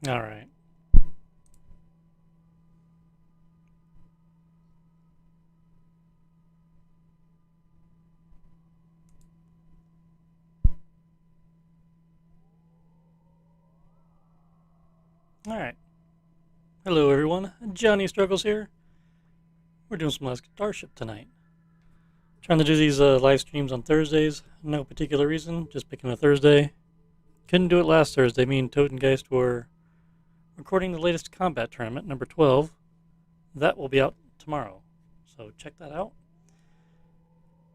All right. All right. Hello, everyone. Johnny Struggles here. We're doing some Last Starship tonight. Trying to do these live streams on Thursdays. No particular reason, just picking a Thursday. Couldn't do it last Thursday. Me and Totengeist were recording the latest combat tournament, number 12. That will be out tomorrow. So check that out.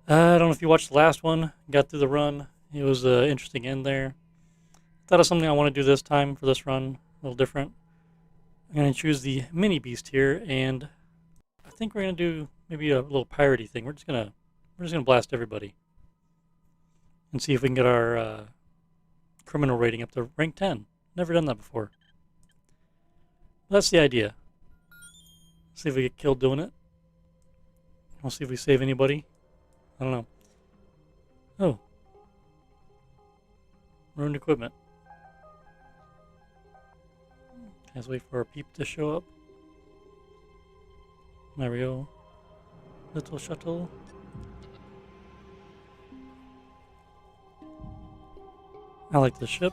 I don't know if you watched the last one, got through the run. It was an interesting end there. Thought of something I want to do this time for this run, a little different. I'm going to choose the mini beast here, and I think we're going to do maybe a little piratey thing. We're just gonna blast everybody and see if we can get our criminal rating up to rank 10. Never done that before. That's the idea. See if we get killed doing it. We'll see if we save anybody. I don't know. Oh. Ruined equipment. Let's wait for our peep to show up. There we go. Little shuttle. I like the ship.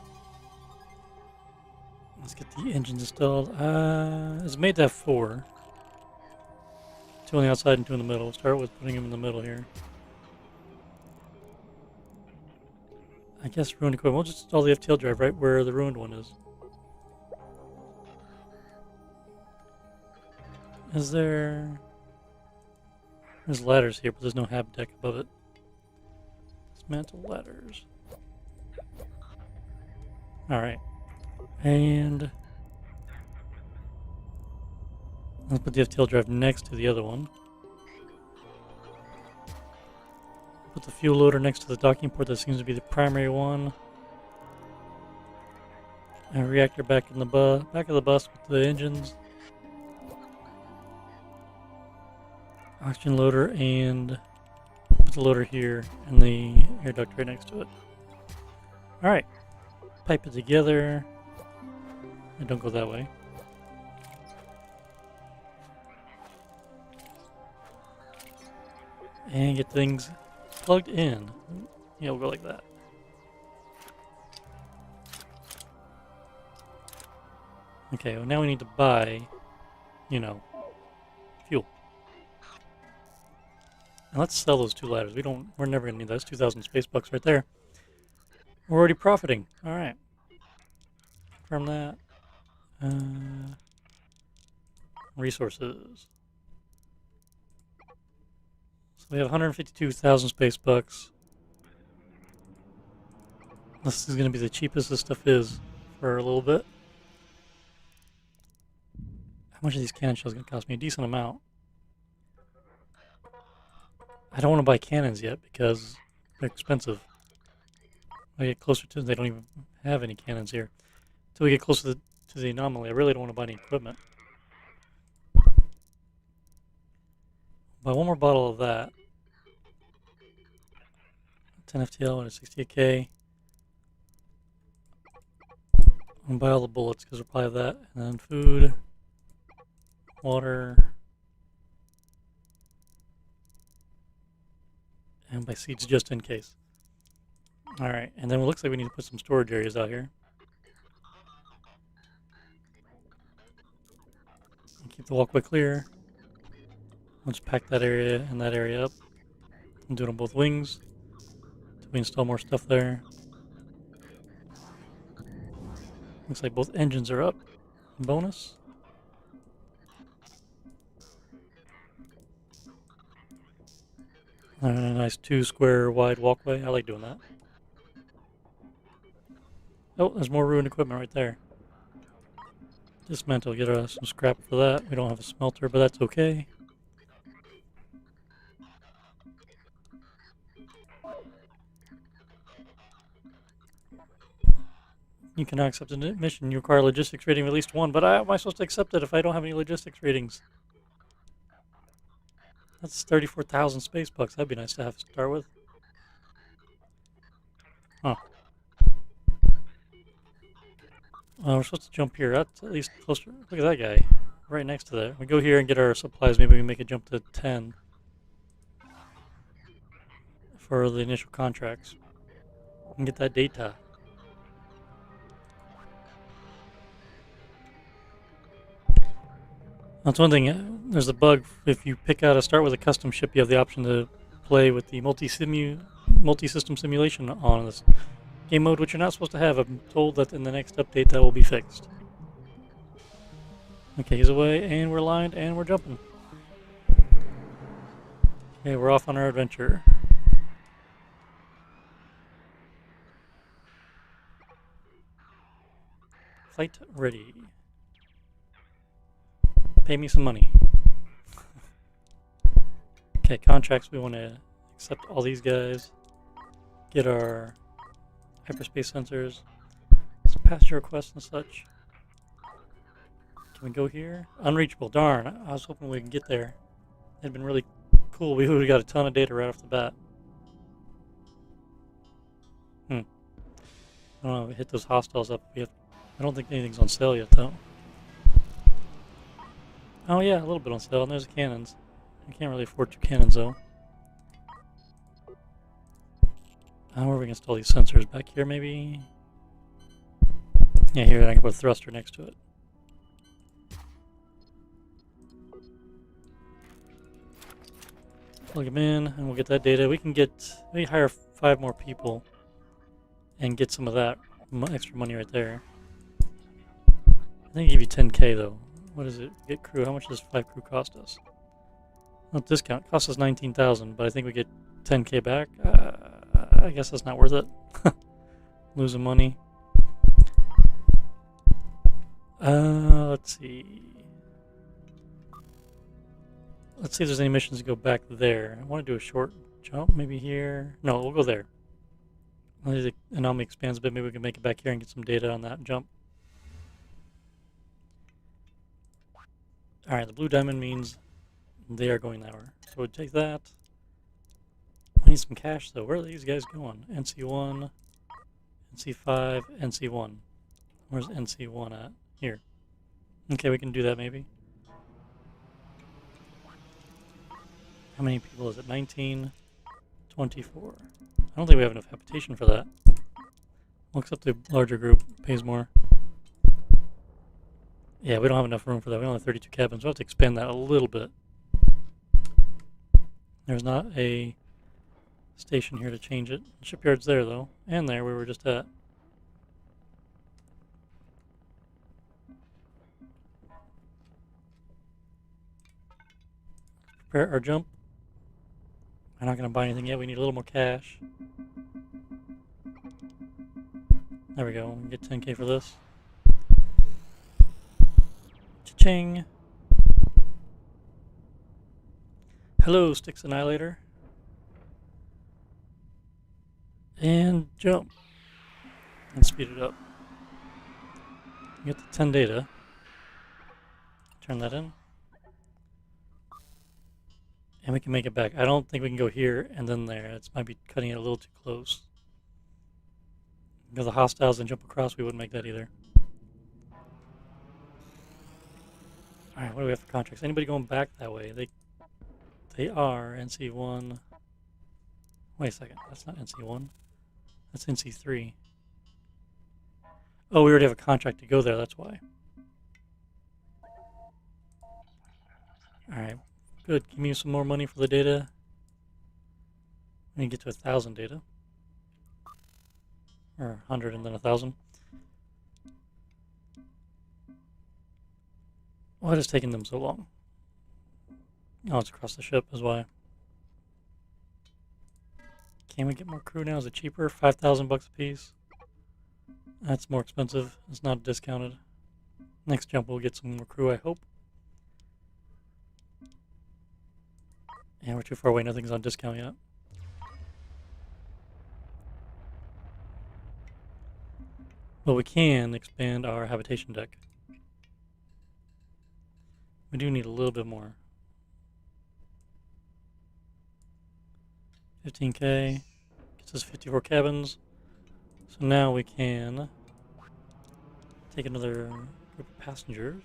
Let's get the engines installed. It's made to have 4. 2 on the outside and 2 in the middle. We'll start with putting them in the middle here. I guess ruined equipment. We'll just install the FTL drive right where the ruined one is. Is there... There's ladders here, but there's no hab deck above it. Dismantle ladders. Alright. And... let's put the FTL drive next to the other one. Put the fuel loader next to the docking port. That seems to be the primary one. And reactor back in the back of the bus with the engines. Oxygen loader, and put the loader here and the air duct right next to it. Alright. Pipe it together. And don't go that way. And get things plugged in. Yeah, we'll go like that. Okay, well now we need to buy, you know, fuel. And let's sell those 2 ladders. We're never gonna need those 2,000 space bucks right there. We're already profiting. Alright. From that. Resources. So we have 152,000 space bucks. This is going to be the cheapest this stuff is for a little bit. How much are these cannon shells going to cost me? A decent amount. I don't want to buy cannons yet because they're expensive. When I get closer to them, they don't even have any cannons here. Until we get closer to the anomaly, I really don't want to buy any equipment. Buy one more bottle of that. 10 FTL and a 68K. And buy all the bullets because we'll probably have that. And then food, water, and buy seeds just in case. Alright, and then it looks like we need to put some storage areas out here. And keep the walkway clear. Let's pack that area and that area up. I'm doing it on both wings. So we install more stuff there. Looks like both engines are up. Bonus. And a nice 2 square wide walkway. I like doing that. Oh, there's more ruined equipment right there. Dismantle, get some scrap for that. We don't have a smelter, but that's okay. You cannot accept a mission. You require logistics rating of at least 1, but how am I supposed to accept it if I don't have any logistics ratings? That's 34,000 space bucks. That'd be nice to have to start with. Huh. We're supposed to jump here. That's at least closer. Look at that guy. Right next to that. We go here and get our supplies. Maybe we can make a jump to 10 for the initial contracts. And get that data. That's one thing. There's a bug. If you pick out a start with a custom ship, you have the option to play with the multi-system simulation on this game mode, which you're not supposed to have. I'm told that in the next update that will be fixed. Okay, he's away, and we're aligned, and we're jumping. Okay, we're off on our adventure. Flight ready. Pay me some money. Okay, contracts. We want to accept all these guys. Get our hyperspace sensors. Some passenger requests and such. Can we go here? Unreachable. Darn. I was hoping we could get there. It'd been really cool. We would have got a ton of data right off the bat. I don't know. We hit those hostiles up. I don't think anything's on sale yet, though. Oh yeah, a little bit on sale. And there's the cannons. I can't really afford 2 cannons, though. Where are we going to install these sensors? Back here, maybe? Yeah, here. I can put a thruster next to it. Plug them in, and we'll get that data. We can hire 5 more people and get some of that extra money right there. I think give you 10k though. What is it? Get crew. How much does 5 crew cost us? Not discount. Cost us 19,000, but I think we get 10k back. I guess that's not worth it. Losing money. Let's see. Let's see if there's any missions to go back there. I want to do a short jump, maybe here. No, we'll go there. The anomaly expands a bit. Maybe we can make it back here and get some data on that jump. Alright, the blue diamond means they are going that way. So we'll take that. We need some cash though. Where are these guys going? NC1, NC5, NC1. Where's NC1 at? Here. Okay, we can do that maybe. How many people is it? 19, 24. I don't think we have enough habitation for that. We'll accept the larger group. Pays more. Yeah, we don't have enough room for that. We only have 32 cabins. We'll have to expand that a little bit. There's not a station here to change it. The shipyard's there, though. And there, we were just at. Prepare our jump. We're not going to buy anything yet. We need a little more cash. There we go. We can get 10k for this. Cha-ching! Hello, Styx Annihilator. And jump. And speed it up. Get the 10 data. Turn that in. And we can make it back. I don't think we can go here and then there. It might be cutting it a little too close. Because the hostiles and jump across, we wouldn't make that either. Alright, what do we have for contracts? Anybody going back that way? They are NC1. Wait a second, that's not NC1. That's NC3. Oh, we already have a contract to go there, that's why. Alright, good. Give me some more money for the data. We can get to 1,000 data. Or 100 and then 1,000. What is taking them so long? Oh, it's across the ship is why. Can we get more crew now? Is it cheaper? 5,000 bucks a piece? That's more expensive. It's not discounted. Next jump we'll get some more crew, I hope. Yeah, we're too far away. Nothing's on discount yet. But we can expand our habitation deck. We do need a little bit more. 15k gets us 54 cabins. So now we can Take another group of passengers.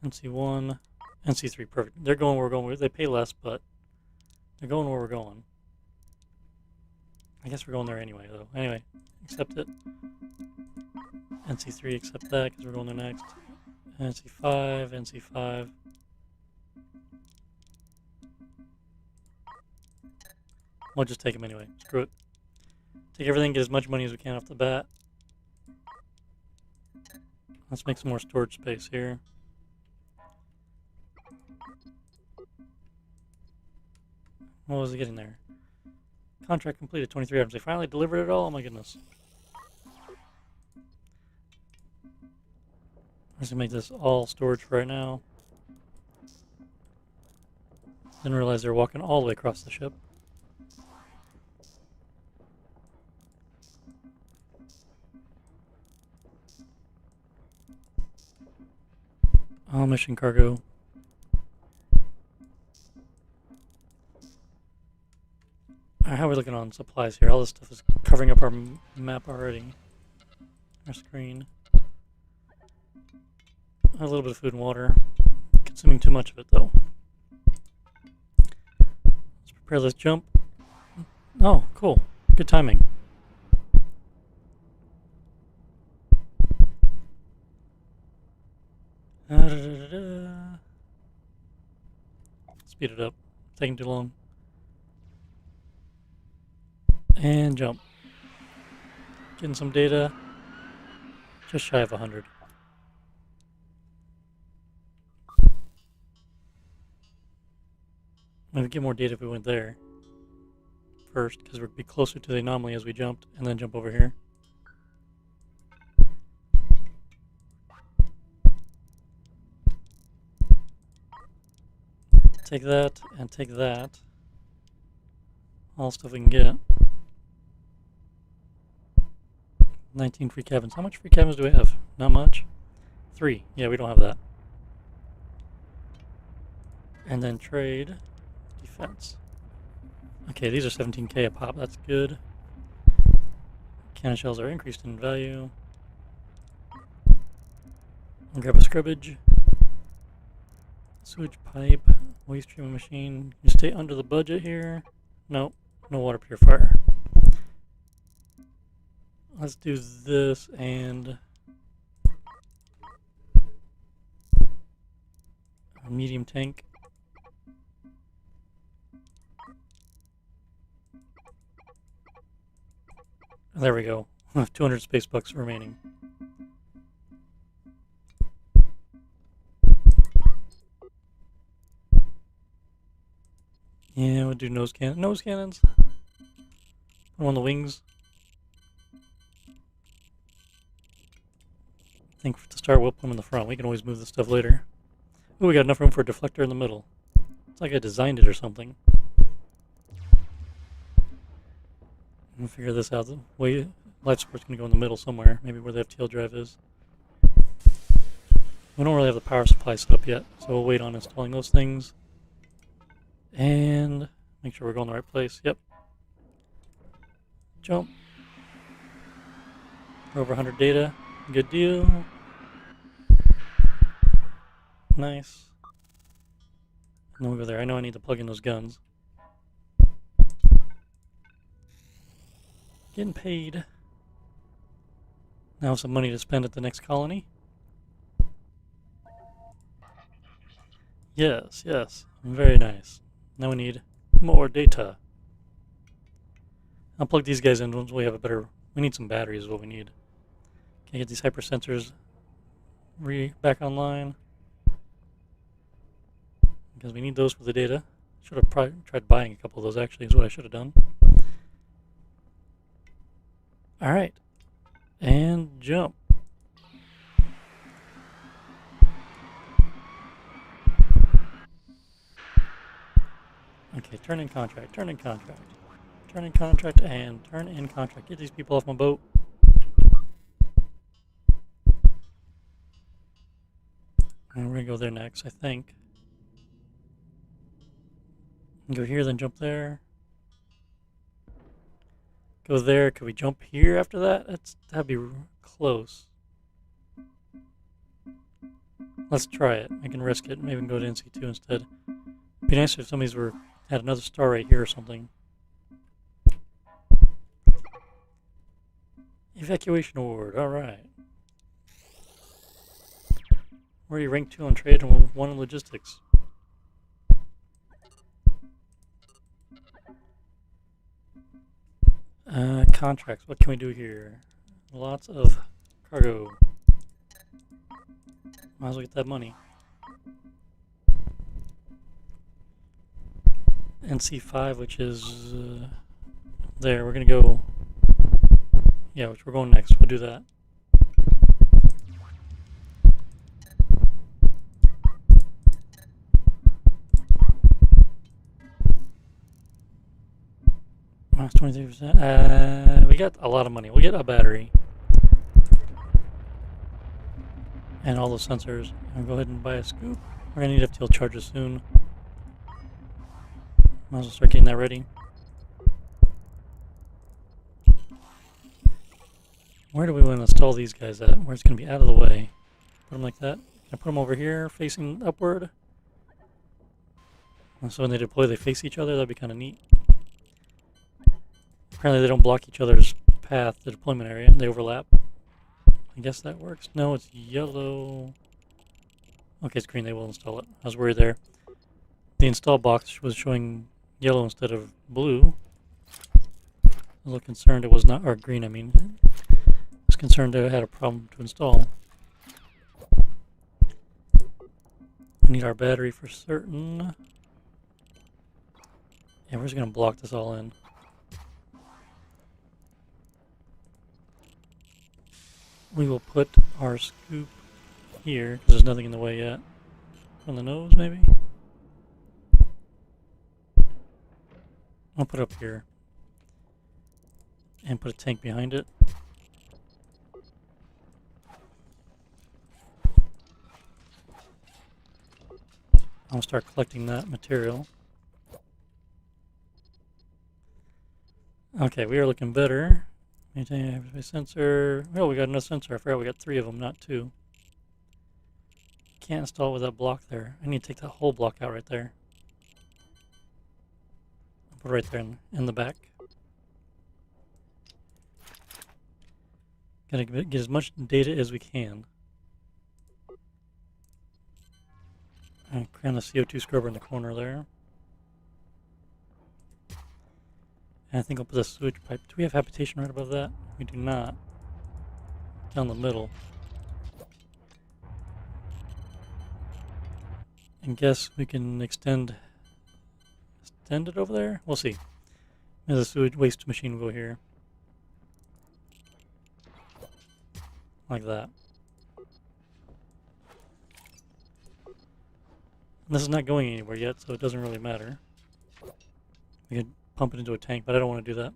NC1, NC3, perfect. They're going where we're going. They pay less, but they're going where we're going. I guess we're going there anyway, though. Anyway, accept it. NC3, accept that, because we're going there next. NC5, NC5. We'll just take them anyway. Screw it. Take everything, get as much money as we can off the bat. Let's make some more storage space here. What was it getting there? Contract completed, 23 items. They finally delivered it all? Oh my goodness. I'm just gonna make this all storage for right now. Didn't realize they were walking all the way across the ship. All mission cargo. Alright, how are we looking on supplies here? All this stuff is covering up our map already. Our screen. A little bit of food and water. Consuming too much of it, though. Let's prepare this jump. Oh, cool. Good timing. Speed it up. Taking too long. And jump. Getting some data. Just shy of 100. Maybe get more data if we went there first, because we'd be closer to the anomaly as we jumped, and then jump over here. Take that, and take that. All stuff we can get. 19 free cabins. How much free cabins do we have? Not much. 3. Yeah, we don't have that. And then trade. Defense. Okay, these are 17k a pop. That's good. Cannon shells are increased in value. I'll grab a scrubbage. Sewage pipe. Waste treatment machine. You stay under the budget here. Nope. No water purifier. Let's do this and a medium tank. There we go. 200 space bucks remaining. Yeah, we'll do nose cannons. Put them on the wings. I think to start, we'll put them in the front. We can always move this stuff later. Ooh, we got enough room for a deflector in the middle. It's like I designed it or something. We'll figure this out. The way life support's going to go in the middle somewhere, maybe where the FTL drive is. We don't really have the power supply set up yet, so we'll wait on installing those things. And make sure we're going the right place. Yep. Jump. We're over 100 data. Good deal. Nice. And then we'll go there. I know I need to plug in those guns. Getting paid. Now some money to spend at the next colony. Yes, yes. Very nice. Now we need more data. I'll plug these guys in once we have a better... We need some batteries is what we need. Can I get these hypersensors back online? Because we need those for the data. Should have probably tried buying a couple of those actually is what I should have done. Alright. And jump. Okay, turn in contract, turn in contract. Turn in contract and turn in contract. Get these people off my boat. And we're going to go there next, I think. Go here, then jump there. Go there. Could we jump here after that? That'd be close. Let's try it. I can risk it. Maybe we can go to NC2 instead. It'd be nice if somebody's had another star right here or something. Evacuation award. Alright. Where are you ranked 2 on trade and 1 in logistics? Contracts. What can we do here? Lots of cargo. Might as well get that money. NC5, which is there. We're gonna go. Yeah, which we're going next. We'll do that. Minus 23%. We got a lot of money. We'll get a battery. And all the sensors. I'll go ahead and buy a scoop. We're going to need FTL charges soon. Might as well start getting that ready. Where do we want to install these guys at? Where it's going to be out of the way. Put them like that. Can I put them over here facing upward? And so when they deploy, they face each other. That'd be kind of neat. Apparently they don't block each other's path, the deployment area. They overlap. I guess that works. No, it's yellow. Okay, it's green. They will install it. I was worried there. The install box was showing yellow instead of blue. I was a little concerned it was not, or green, I mean. I was concerned it had a problem to install. We need our battery for certain. Yeah, we're just going to block this all in. We will put our scoop here, because there's nothing in the way yet. On the nose, maybe? I'll put it up here. And put a tank behind it. I'll start collecting that material. Okay, we are looking better. Maintain hyperspace sensor. Oh, we got another sensor. I forgot we got 3 of them, not 2. Can't install it with that block there. I need to take that whole block out right there. I'll put it right there in the back. Gotta get as much data as we can. And cram the CO2 scrubber in the corner there. And I think I'll put the sewage pipe. Do we have habitation right above that? We do not. Down the middle. And guess we can extend it over there? We'll see. Maybe the sewage waste machine will go here. Like that. And this is not going anywhere yet, so it doesn't really matter. We could pump it into a tank, but I don't want to do that.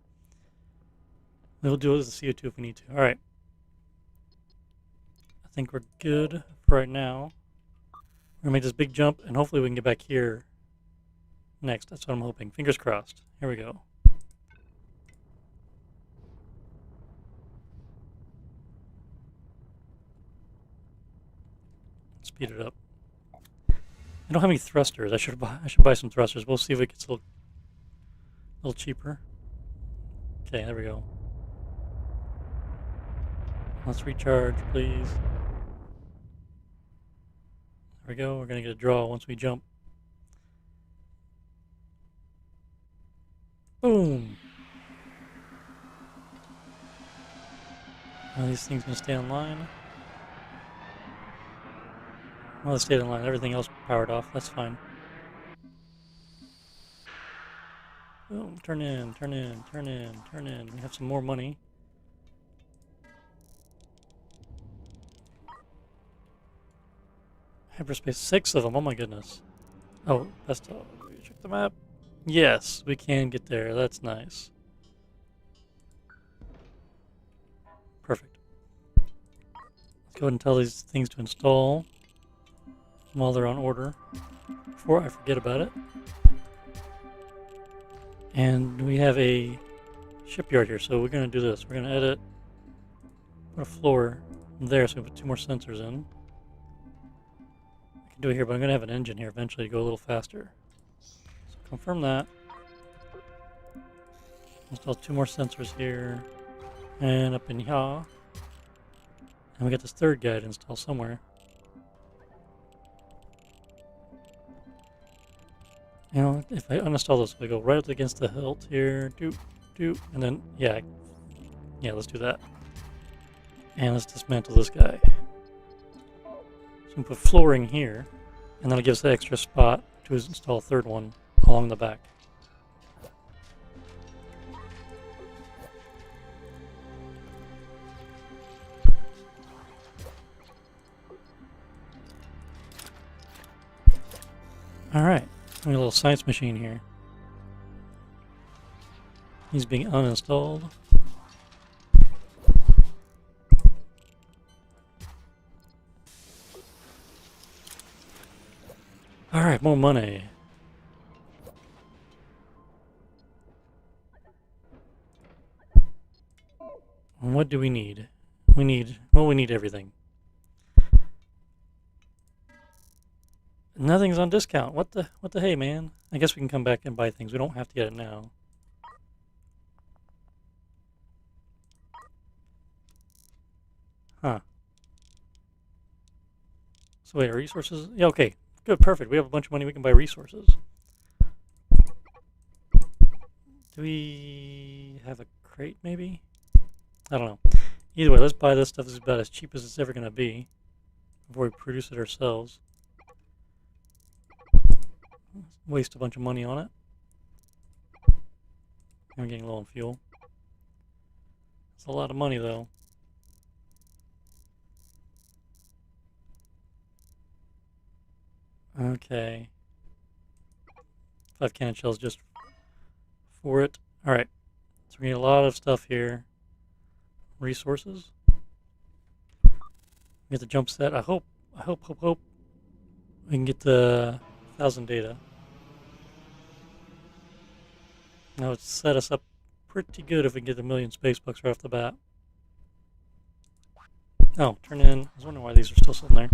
We'll do it as a CO2 if we need to. Alright. I think we're good for right now. We're going to make this big jump, and hopefully we can get back here next. That's what I'm hoping. Fingers crossed. Here we go. Speed it up. I don't have any thrusters. I should buy some thrusters. We'll see if it gets a little cheaper. Okay, there we go. Let's recharge, please. There we go. We're going to get a draw once we jump. Boom! Are these things going to stay online? Well, they stayed online. Everything else powered off. That's fine. Boom, turn in, turn in, turn in, turn in. We have some more money. Hyperspace, 6 of them. Oh my goodness. Oh, best of. Check the map. Yes, we can get there. That's nice. Perfect. Let's go ahead and tell these things to install while they're on order before I forget about it. And we have a shipyard here, so we're going to do this. We're going to edit put a floor there so we can put 2 more sensors in. I can do it here, but I'm going to have an engine here eventually to go a little faster. So confirm that. Install 2 more sensors here and up in here. And we got this third guy to install somewhere. You know, if I uninstall this, we go right up against the hilt here. And then, yeah, let's do that. And let's dismantle this guy. So we put flooring here, and that'll give us the extra spot to install a third one along the back. Alright, we got a little science machine here. He's being uninstalled. Alright, more money. And what do we need? We need everything. Nothing's on discount. What the hey, man? I guess we can come back and buy things. We don't have to get it now. Huh. So wait, our resources? Yeah, okay. Good, perfect. We have a bunch of money. We can buy resources. Do we have a crate, maybe? I don't know. Either way, let's buy this stuff. This is about as cheap as it's ever going to be before we produce it ourselves. Waste a bunch of money on it. I'm getting low on fuel. It's a lot of money, though. Okay. 5 cannon shells just for it. Alright. So we need a lot of stuff here. Resources. We get the jump set. I hope we can get the 1,000 data. Now it's set us up pretty good if we can get 1,000,000 space bucks right off the bat. Oh, turn in. I was wondering why these are still sitting there.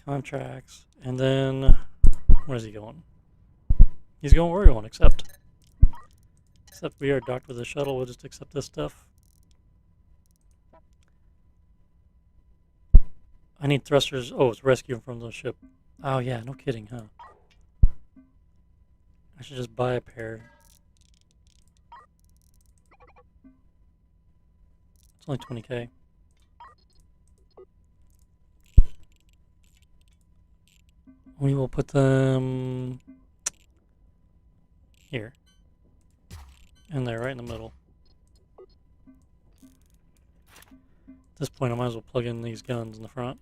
Contracts. And then, where is he going? He's going where we're going, except we are docked with the shuttle. We'll just accept this stuff. I need thrusters. Oh, it's rescuing from the ship. Oh yeah, no kidding, huh? I should just buy a pair. It's only 20k. We will put them here. And there, right in the middle. At this point, I might as well plug in these guns in the front.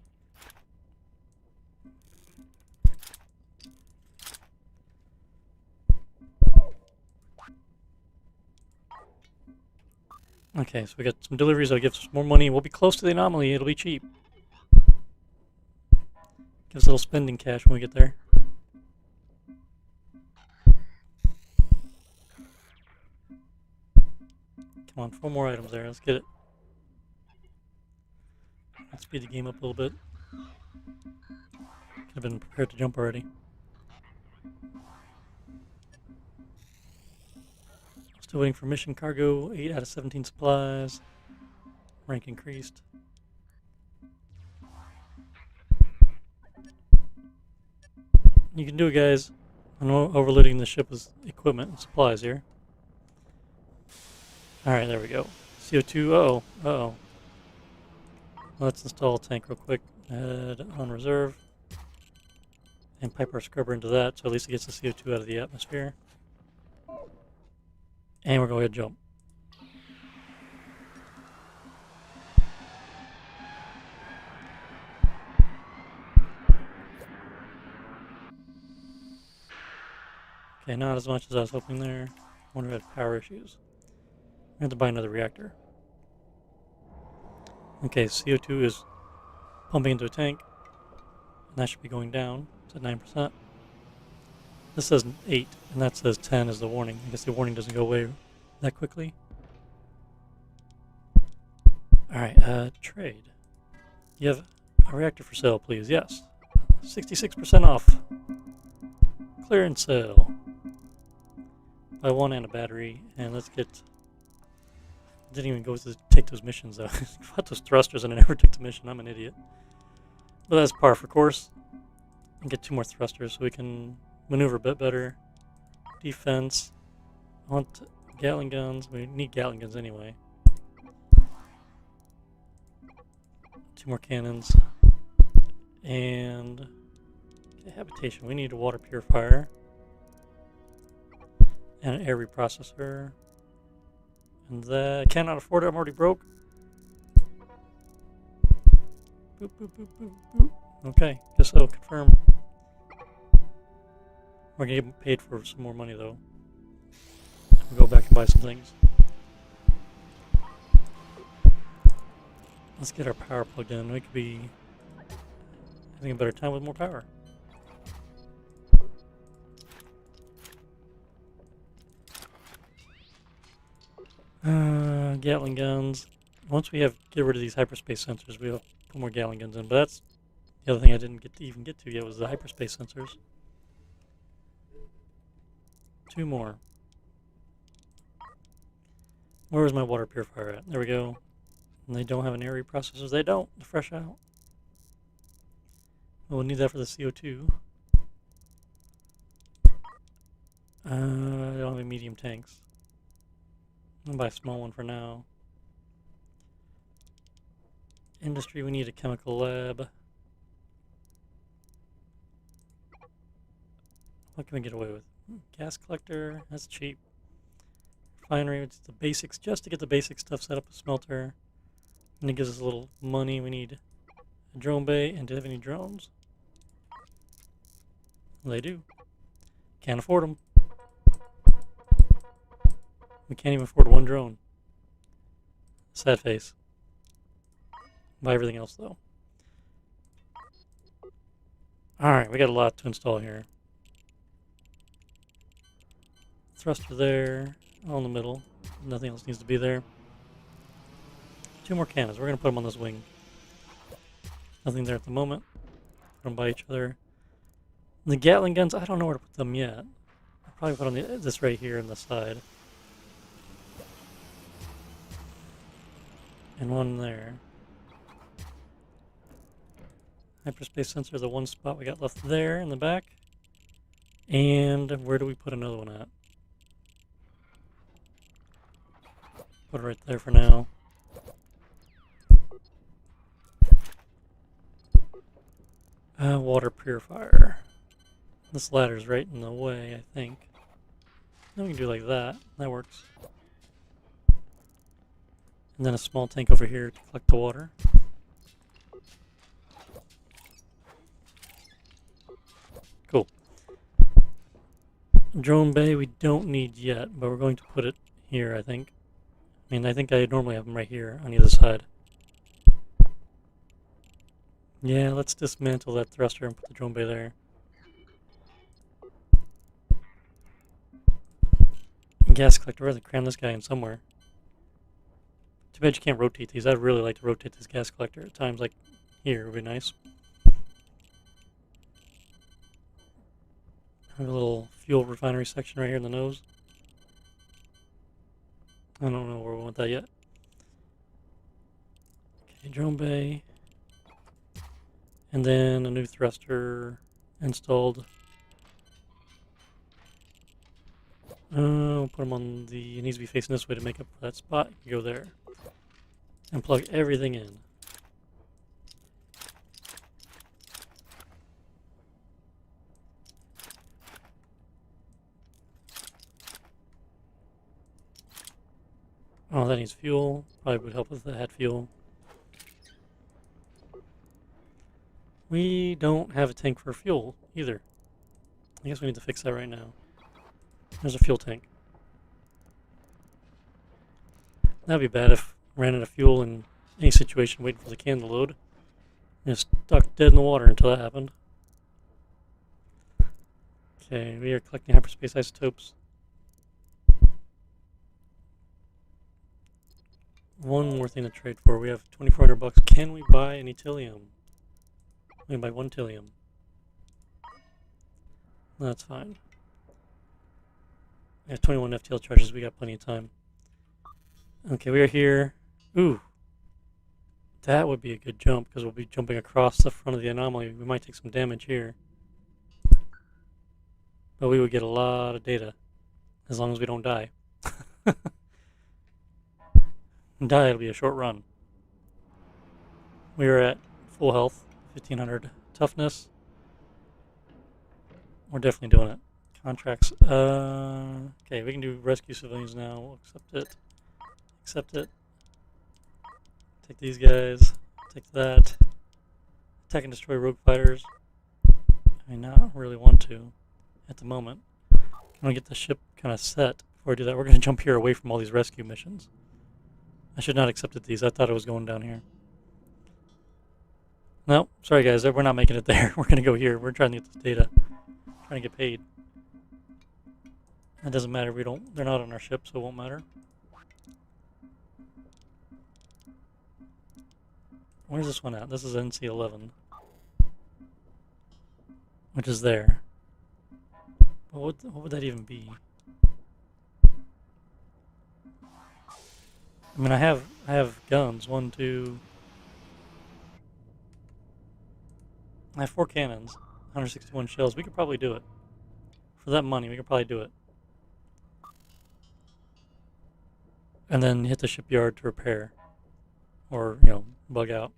Okay, so we got some deliveries that'll give us more money. We'll be close to the anomaly. It'll be cheap. Give us a little spending cash when we get there. Come on, 4 more items there. Let's get it. Let's speed the game up a little bit. Could have been prepared to jump already. Still waiting for mission cargo. 8 out of 17 supplies. Rank increased. You can do it, guys. I'm overloading the ship with equipment and supplies here. Alright, there we go. CO2, uh-oh. Let's install a tank real quick. Head on reserve. And pipe our scrubber into that, so at least it gets the CO2 out of the atmosphere. And we're going to go ahead and jump. Okay, not as much as I was hoping there. I wonder if I had power issues. I have to buy another reactor. Okay, CO2 is pumping into a tank. And that should be going down to 9%. This says 8, and that says 10 is the warning. I guess the warning doesn't go away that quickly. Alright, trade. You have a reactor for sale, please. Yes. 66% off. Clearance sale. Buy one and a battery, and let's get... Didn't even go to take those missions, though. I bought those thrusters and I never took the mission. I'm an idiot. But that's par for course. And get 2 more thrusters so we can maneuver a bit better. Defense. I want Gatling guns. We need Gatling guns anyway. 2 more cannons. And habitation. We need a water purifier. And an air reprocessor. And that I cannot afford it. I'm already broke. Boop, boop, boop, boop, boop. Okay, guess so. Confirm. We're gonna get paid for some more money though. We'll go back and buy some things. Let's get our power plugged in. We could be having a better time with more power. Gatling guns. Once we get rid of these hyperspace sensors, we'll put more Gatling guns in. But that's the other thing I didn't even get to yet was the hyperspace sensors. 2 more. Where is my water purifier at? There we go. And they don't have an air reprocessor. They don't. They're fresh out. Well, we'll need that for the CO2. I don't have any medium tanks. I'll buy a small one for now. Industry, we need a chemical lab. What can we get away with? Gas collector, that's cheap. Refinery, it's the basics, just to get the basic stuff set up, a smelter. And it gives us a little money. We need a drone bay, and do they have any drones? Well, they do. Can't afford them. We can't even afford 1 drone. Sad face. Buy everything else though. Alright, we got a lot to install here. Thruster there, all in the middle. Nothing else needs to be there. 2 more cannons. We're going to put them on this wing. Nothing there at the moment. Put them by each other. The Gatling guns, I don't know where to put them yet. I'll probably put on this right here on the side. And 1 there. Hyperspace sensor, the 1 spot we got left there in the back. And where do we put another one at? Put it right there for now. Water purifier. This ladder's right in the way, I think. Then we can do like that. That works. And then a small tank over here to collect the water. Cool. Drone bay we don't need yet, but we're going to put it here, I think. I mean, I think I normally have them right here on either side. Yeah, let's dismantle that thruster and put the drone bay there. Gas collector, where they cram this guy in somewhere. Too bad you can't rotate these. I'd really like to rotate this gas collector at times, like here would be nice. Have a little fuel refinery section right here in the nose. I don't know where we want that yet. Okay, drone bay. And then a new thruster installed. We'll put them on the... It needs to be facing this way to make up for that spot. You go there. And plug everything in. Oh, that needs fuel. Probably would help with that fuel. We don't have a tank for fuel either. I guess we need to fix that right now. There's a fuel tank. That'd be bad if we ran out of fuel in any situation waiting for the can to load. And just stuck dead in the water until that happened. Okay, we are collecting hyperspace isotopes. One more thing to trade for. We have 2,400 bucks. Can we buy any Tillium? We can buy 1 Tillium. That's fine. We have 21 FTL charges. We got plenty of time. Okay, we are here. Ooh. That would be a good jump because we'll be jumping across the front of the anomaly. We might take some damage here. But we would get a lot of data as long as we don't die. Die, it'll be a short run. We are at full health, 1,500 toughness. We're definitely doing it. Contracts. Okay, we can do rescue civilians now. We'll accept it. Accept it. Take these guys. Take that. Attack and destroy rogue fighters. I mean, not really want to at the moment. I'm going to get the ship kind of set before I do that. We're going to jump here away from all these rescue missions. I should not have accepted these. I thought it was going down here. No, sorry guys, we're not making it there. We're going to go here. We're trying to get this data. Trying to get paid. It doesn't matter. They're not on our ship, so it won't matter. Where's this one at? This is NC-11. Which is there. But what would that even be? I mean, I have guns. 1, 2. I have 4 cannons, 161 shells. We could probably do it. For that money, we could probably do it. And then hit the shipyard to repair. Or, bug out.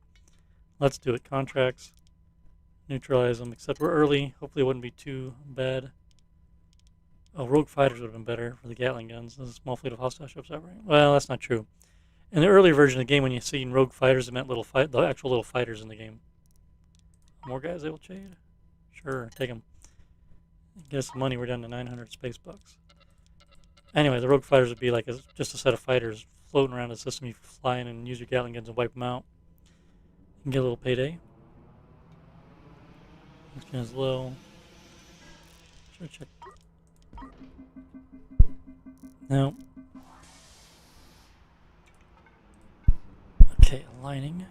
Let's do it. Contracts. Neutralize them. Except we're early. Hopefully it wouldn't be too bad. Oh, rogue fighters would have been better for the Gatling guns. There's a small fleet of hostile ships operating. Well, that's not true. In the earlier version of the game, when you see rogue fighters, it meant the actual little fighters in the game. More guys able to trade? Sure, take them. Get us some money. We're down to 900 space bucks. Anyway, the rogue fighters would be like just a set of fighters floating around the system. You fly in and use your Gatling guns and wipe them out. You can get a little payday. Oxygen is low. Should check. No. Okay, aligning.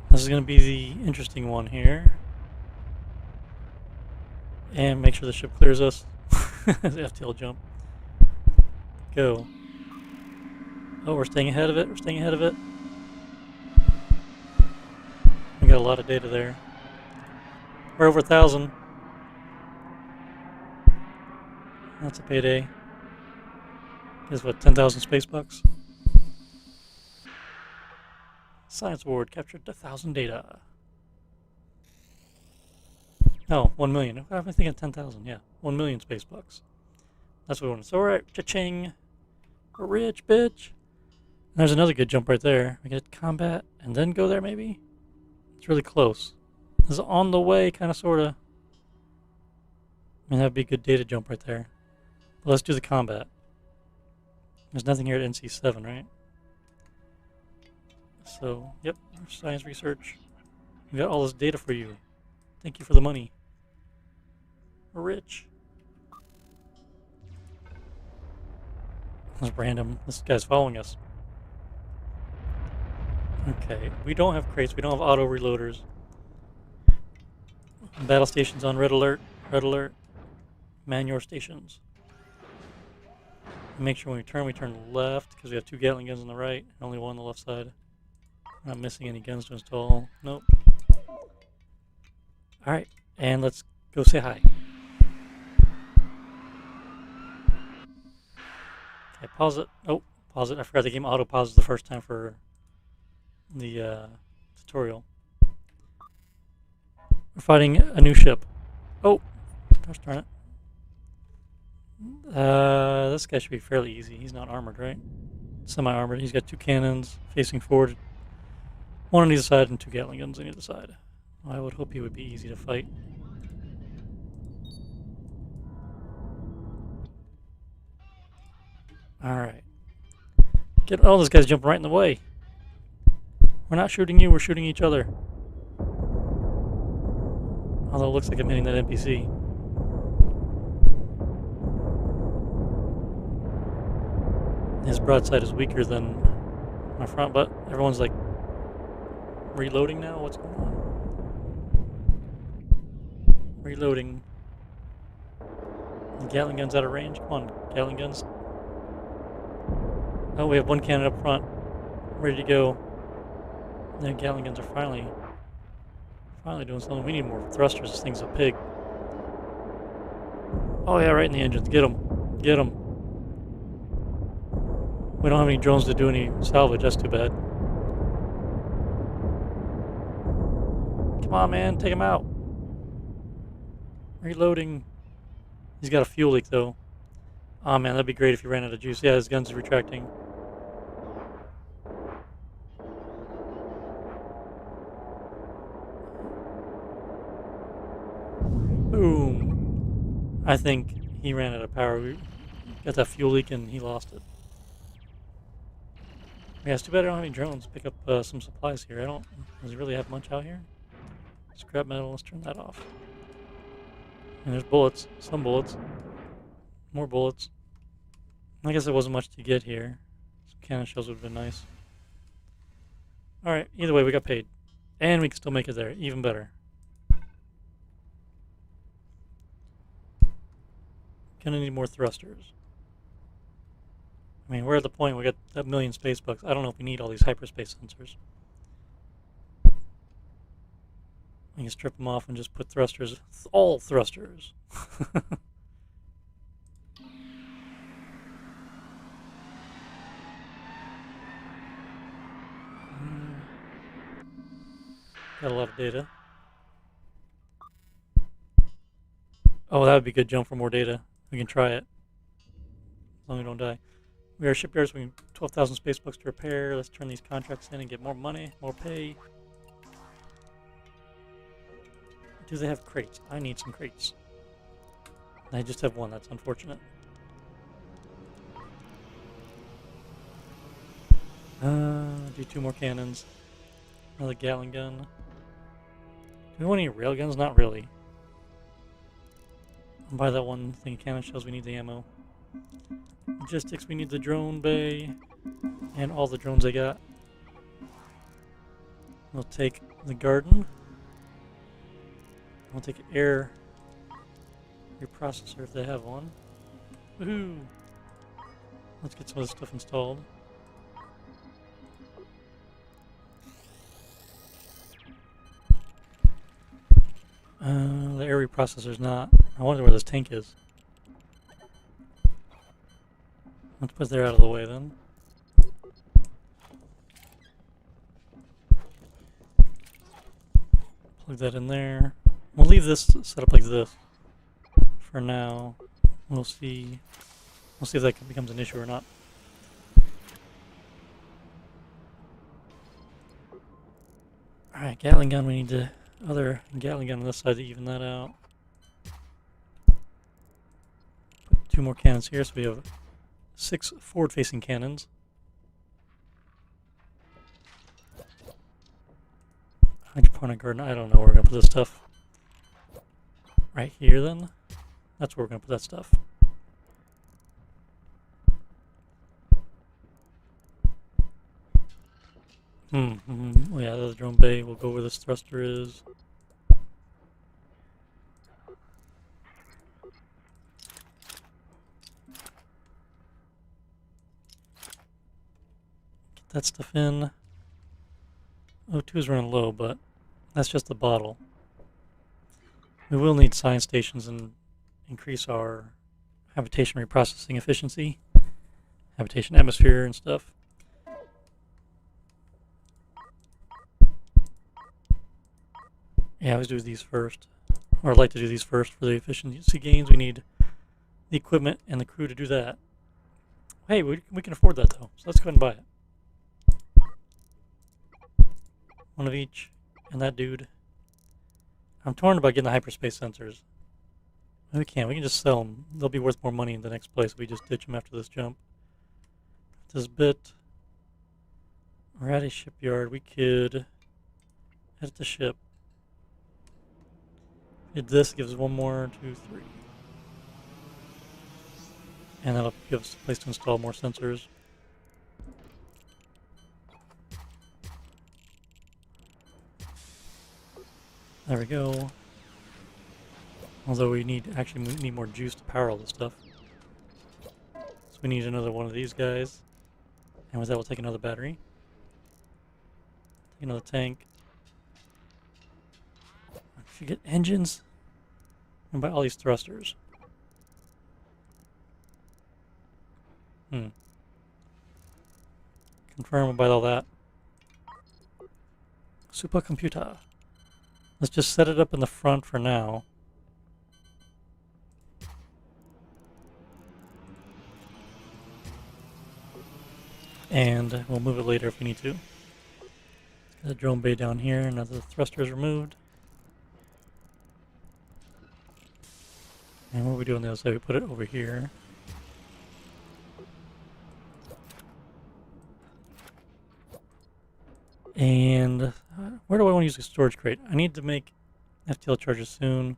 This is going to be the interesting one here. And make sure the ship clears us. The FTL jump. Go. Oh, we're staying ahead of it. We're staying ahead of it. We got a lot of data there. We're over 1,000. That's a payday. Is what, 10,000 space bucks? Science Award captured 1,000 data. Oh, 1 million. I'm thinking 10,000. Yeah, 1 million space bucks. That's what we want. So we're at cha-ching. We're rich, bitch. And there's another good jump right there. We get combat and then go there, maybe? It's really close. This is on the way, kind of, sort of. I mean, that'd be a good data jump right there. But let's do the combat. There's nothing here at NC7, right? So, yep, science research. We got all this data for you. Thank you for the money. We're rich. That's random. This guy's following us. Okay, we don't have crates. We don't have auto reloaders. Battle stations on red alert. Red alert. Man your stations. Make sure when we turn left because we have 2 Gatling guns on the right and only 1 on the left side. We're not missing any guns to install. Nope. Alright, and let's go say hi. Okay, pause it. Oh, pause it. I forgot the game auto pauses the first time for the tutorial. We're fighting a new ship. Oh, gosh darn it. This guy should be fairly easy. He's not armored, right? Semi-armored. He's got 2 cannons facing forward. 1 on either side and 2 Gatling guns on either side. I would hope he would be easy to fight. Alright. Oh, this guy's jumping right in the way. We're not shooting you, we're shooting each other. Although it looks like I'm hitting that NPC. His broadside is weaker than my front, but everyone's like reloading now. What's going on? Reloading. The Gatling gun's out of range. Come on, Gatling guns. Oh, we have one cannon up front, ready to go. And the Gatling guns are finally doing something. We need more thrusters. This thing's a pig. Oh yeah, right in the engines. Get them. Get them. We don't have any drones to do any salvage. That's too bad. Come on, man. Take him out. Reloading. He's got a fuel leak, though. Oh, man. That'd be great if he ran out of juice. Yeah, his gun's retracting. Boom. I think he ran out of power. We got that fuel leak and he lost it. Yeah, it's too bad I don't have any drones. Pick up some supplies here. Does he really have much out here? Scrap metal, let's turn that off. And there's bullets. Some bullets. More bullets. I guess there wasn't much to get here. Some cannon shells would have been nice. Alright, either way, we got paid. And we can still make it there. Even better. Gonna need more thrusters. I mean, we're at the point we got a million space bucks. I don't know if we need all these hyperspace sensors. We can strip them off and just put thrusters. All thrusters. Got a lot of data. Oh, that would be a good jump for more data. We can try it. As long as we don't die. We are shipyards. We need 12,000 space bucks to repair. Let's turn these contracts in and get more money, more pay. Do they have crates? I need some crates. I just have one. That's unfortunate. Do 2 more cannons. Another Gatling gun. Do we want any rail guns? Not really. I'll buy that one thing of cannon shells. We need the ammo. Logistics, we need the drone bay and all the drones I got. We'll take the garden. We'll take air processor if they have one. Woohoo! Let's get some of this stuff installed. The air reprocessor's not. I wonder where this tank is. Let's put that out of the way then. Plug that in there. We'll leave this set up like this for now. We'll see if that becomes an issue or not. Alright, Gatling gun, we need the other Gatling gun on this side to even that out. Put 2 more cannons here, so we have 6 forward-facing cannons. Hydroponic garden, I don't know where we're going to put this stuff. Right here then? That's where we're going to put that stuff. Oh yeah, the drone bay. We'll go where this thruster is. Get that stuff in. O2 is running low, but that's just the bottle. We will need science stations and increase our habitation reprocessing efficiency. Habitation atmosphere and stuff. Yeah, I always do these first. Or I'd like to do these first for the efficiency gains. We need the equipment and the crew to do that. Hey, we can afford that though, so let's go ahead and buy it. One of each, and that dude. I'm torn about getting the hyperspace sensors. We can just sell them. They'll be worth more money in the next place if we just ditch them after this jump. This bit. We're at a shipyard. We could edit the ship. Did this, gives us 1 more, 2, 3. And that'll give us a place to install more sensors. There we go. Although we actually need more juice to power all this stuff. So we need another one of these guys. And with that we'll take another battery. Take another tank. If you get engines, and buy all these thrusters. Confirm we'll buy all that. Supercomputer. Let's just set it up in the front for now. And we'll move it later if we need to. Let's get the drone bay down here. Now the thruster is removed. And what we do on the other side, we put it over here. And where do I want to use the storage crate? I need to make FTL charges soon.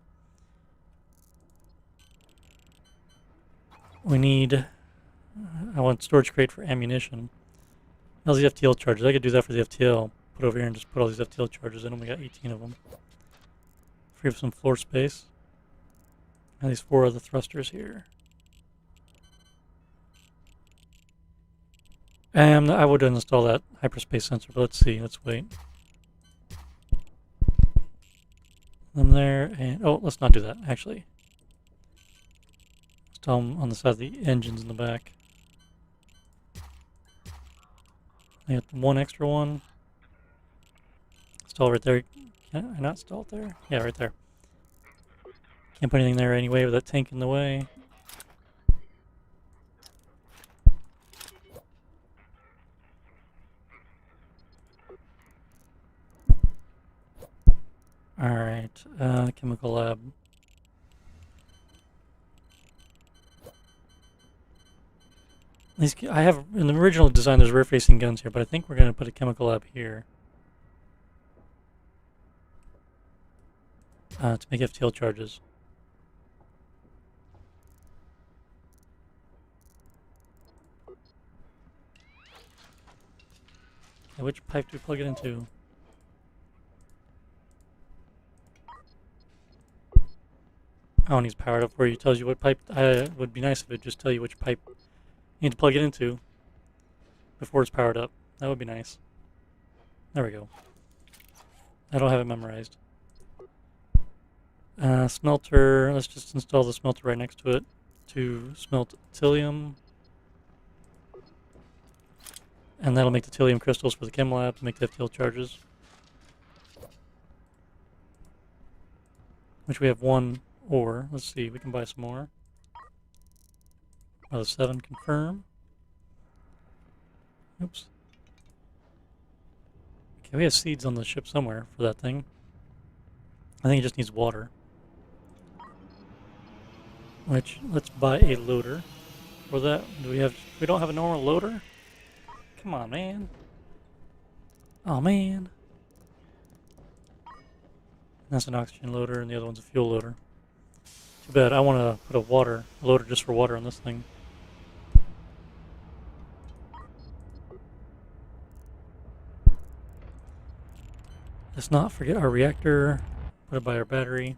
We need... I want storage crate for ammunition. How's the FTL charges? I could do that for the FTL. Put over here and just put all these FTL charges in them. We got 18 of them. Free up some floor space. And these 4 other thrusters here. I would install that hyperspace sensor, but let's see. Let's wait. Them there, and oh, let's not do that. Actually, install them on the side of the engines in the back. I got one extra one. Install right there. Can I not install it there? Yeah, right there. Can't put anything there anyway with that tank in the way. Alright, chemical lab. I have, in the original design, there's rear-facing guns here, but I think we're going to put a chemical lab here. To make FTL charges. Okay, which pipe do we plug it into? Oh, and he's powered up where he tells you what pipe. It would be nice if it just tell you which pipe you need to plug it into before it's powered up. That would be nice. There we go. I don't have it memorized. Smelter, let's just install the smelter right next to it to smelt Tilium. And that'll make the Tilium crystals for the chem lab to make the FTL charges. Which we have 1 ore. Let's see, we can buy some more. Another 7, confirm. Oops. Okay, we have seeds on the ship somewhere for that thing. I think it just needs water. Which, let's buy a loader for that. We don't have a normal loader? Come on, man. Oh, man. That's an oxygen loader, and the other one's a fuel loader. Too bad. I want to put a loader just for water on this thing. Let's not forget our reactor. Put it by our battery.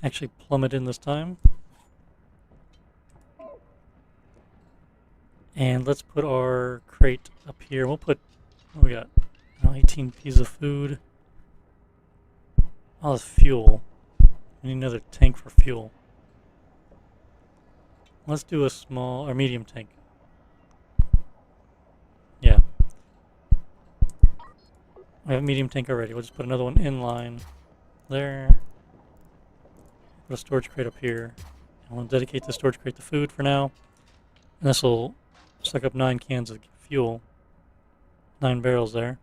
Actually plumb it in this time. And let's put our crate up here. We'll put, what we got? 18 pieces of food. Oh, this fuel. We need another tank for fuel. Let's do a small or medium tank. Yeah. We have a medium tank already. We'll just put another one in line. There. Put a storage crate up here. And we'll dedicate the storage crate to food for now. And this will suck up 9 cans of fuel. 9 barrels there.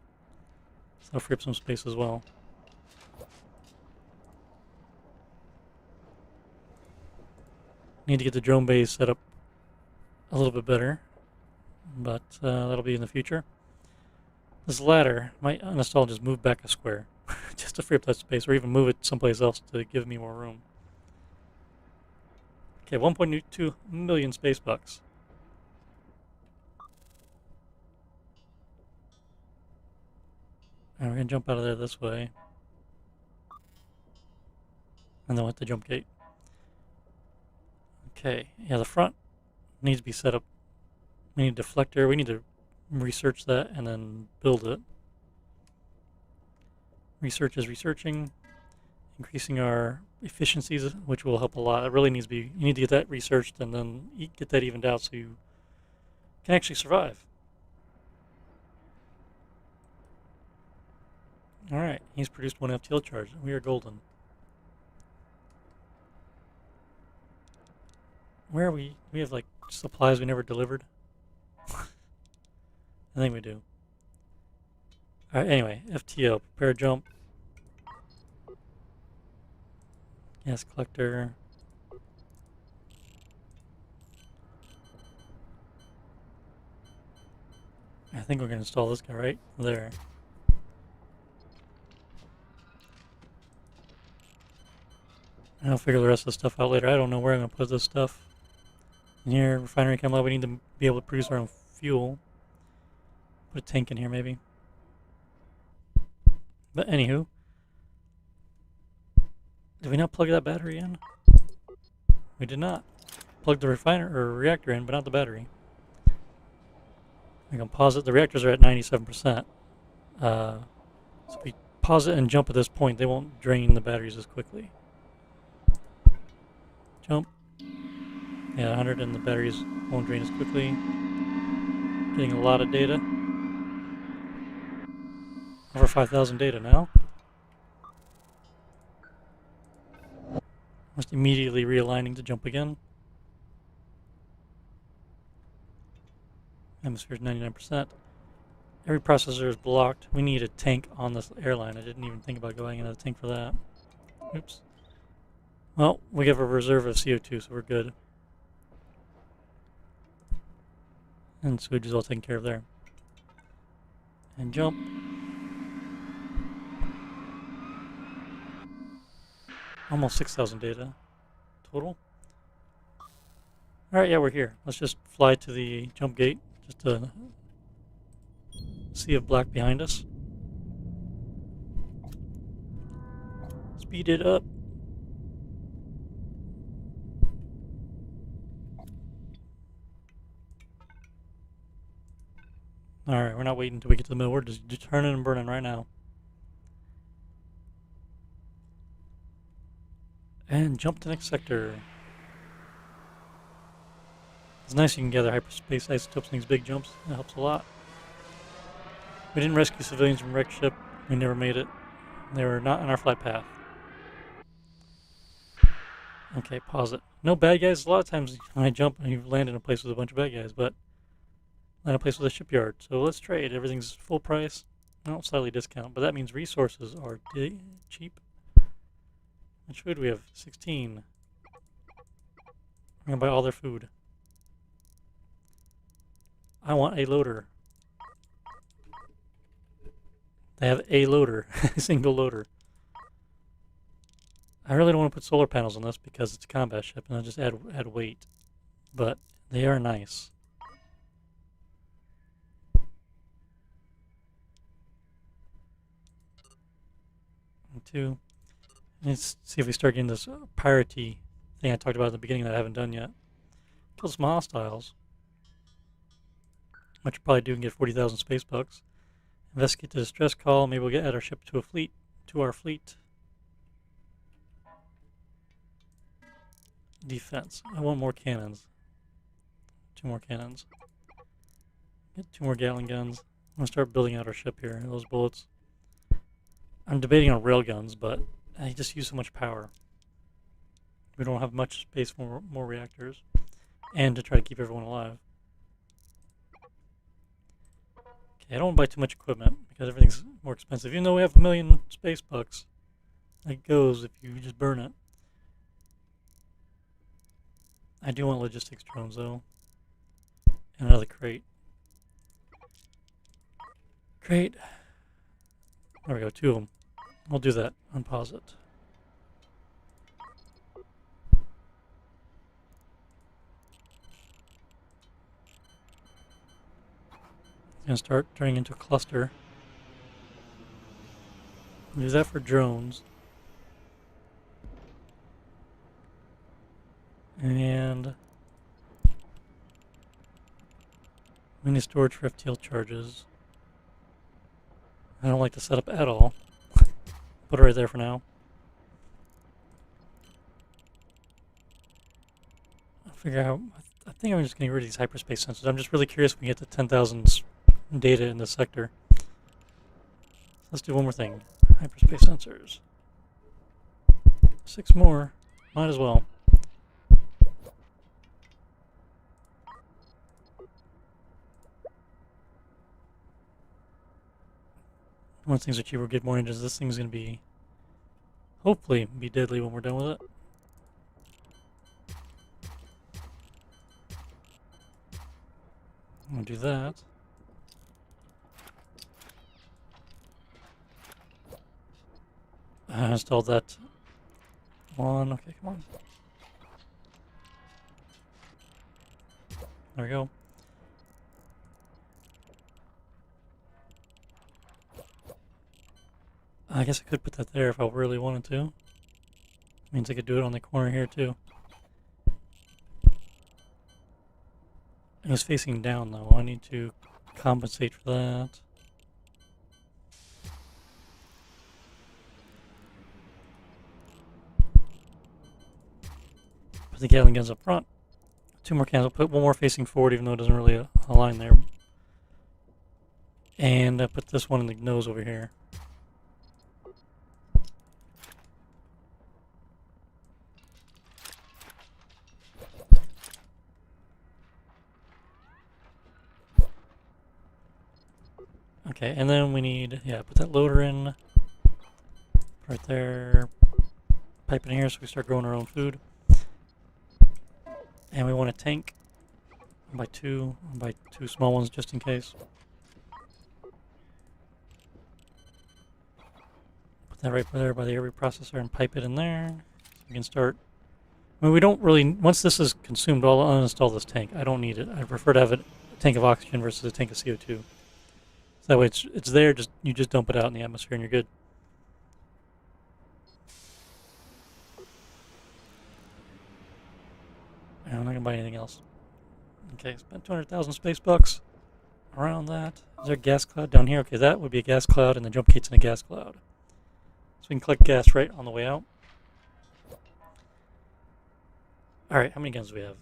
So it'll free up some space as well. Need to get the drone base set up a little bit better. But that'll be in the future. This ladder might uninstall and just move back a square. Just to free up that space, or even move it someplace else to give me more room. Okay, 1.2 million space bucks. And we're going to jump out of there this way. and then we'll hit the jump gate. Okay, yeah, the front needs to be set up. We need a deflector. We need to research that and then build it. Research is researching, increasing our efficiencies, which will help a lot. It really needs to be, you need to get that researched and then get that evened out so you can actually survive. Alright, he's produced 1 FTL charge. We are golden. Where are we? We have like supplies we never delivered. I think we do. Alright, anyway, FTL, prepare jump. Gas collector. I think we're going to install this guy right there. I'll figure the rest of the stuff out later. I don't know where I'm going to put this stuff. In here, refinery chem we need to be able to produce our own fuel. Put a tank in here maybe. But anywho, did we not plug that battery in? We did not. Plug the reactor in, but not the battery. We can pause it. The reactors are at 97%. So if we pause it and jump at this point, they won't drain the batteries as quickly. Jump. Yeah, 100 and the batteries won't drain as quickly. Getting a lot of data. Over 5,000 data now. Just immediately realigning to jump again. Atmosphere is 99%. Every processor is blocked. We need a tank on this airline. I didn't even think about going into the tank for that. Oops. Well, we have a reserve of CO2, so we're good. And sewage is all taken care of there. And jump. Almost 6,000 data total. Alright, yeah, we're here. Let's just fly to the jump gate, just to sea of black behind us. Speed it up. Alright, we're not waiting until we get to the middle. We're just turning and burning right now. And jump to the next sector. It's nice you can gather hyperspace isotopes in these big jumps. That helps a lot. We didn't rescue civilians from wrecked ship. We never made it. They were not on our flight path. Okay, pause it. No bad guys. A lot of times when I jump, you land in a place with a bunch of bad guys, but land in a place with a shipyard. So let's trade. Everything's full price. Well, slightly discount, but that means resources are cheap. How much food do we have? 16. We're gonna buy all their food. I want a loader. They have a loader, a single loader. I really don't want to put solar panels on this because it's a combat ship and I'll just add weight. But they are nice. And 2. Let's see if we start getting this piracy thing I talked about at the beginning that I haven't done yet. Kill some hostiles. Which will probably do and get 40,000 space bucks. Investigate the distress call. Maybe we'll add our ship to our fleet. Defense. I want more cannons. 2 more cannons. Get 2 more Gatling guns. I'm gonna start building out our ship here. Those bullets. I'm debating on rail guns, but I just use so much power. We don't have much space for more reactors, and to try to keep everyone alive. Okay, I don't want to buy too much equipment because everything's more expensive. Even though we have 1,000,000 space bucks, it goes if you just burn it. I do want logistics drones though, and another crate. Crate. There we go, 2 of them. We'll do that. Unpause it. It's going to start turning into a cluster. We'll do that for drones. And we need storage for FTL charges. I don't like the setup at all. Put it right there for now. I'll figure out. I think I'm just getting rid of these hyperspace sensors. I'm just really curious when we get to 10,000 data in this sector. Let's do one more thing. Hyperspace sensors. 6 more. Might as well. Once things are cheaper, we'll get more engines. This thing's going to be, hopefully, be deadly when we're done with it. I'm going to do that. I installed that one. Okay, come on. There we go. I guess I could put that there if I really wanted to. Means I could do it on the corner here too. It was facing down though. I need to compensate for that. Put the Gatling guns up front. 2 more cans. I'll put one more facing forward, even though it doesn't really align there. And I put this one in the nose over here. Okay, and then we need, put that loader in right there. Pipe it in here so we start growing our own food. And we want a tank. I'll buy two small ones just in case. Put that right there by the air reprocessor and pipe it in there. So we can start. I mean, we don't really, once this is consumed, I'll uninstall this tank. I don't need it. I prefer to have a tank of oxygen versus a tank of CO2. So that way it's there, you just dump it out in the atmosphere and you're good. I'm not gonna buy anything else. Okay, spent 200,000 space bucks around that. Is there a gas cloud down here? Okay, that would be a gas cloud, and the jump gate's in a gas cloud. So we can collect gas right on the way out. Alright, how many guns do we have?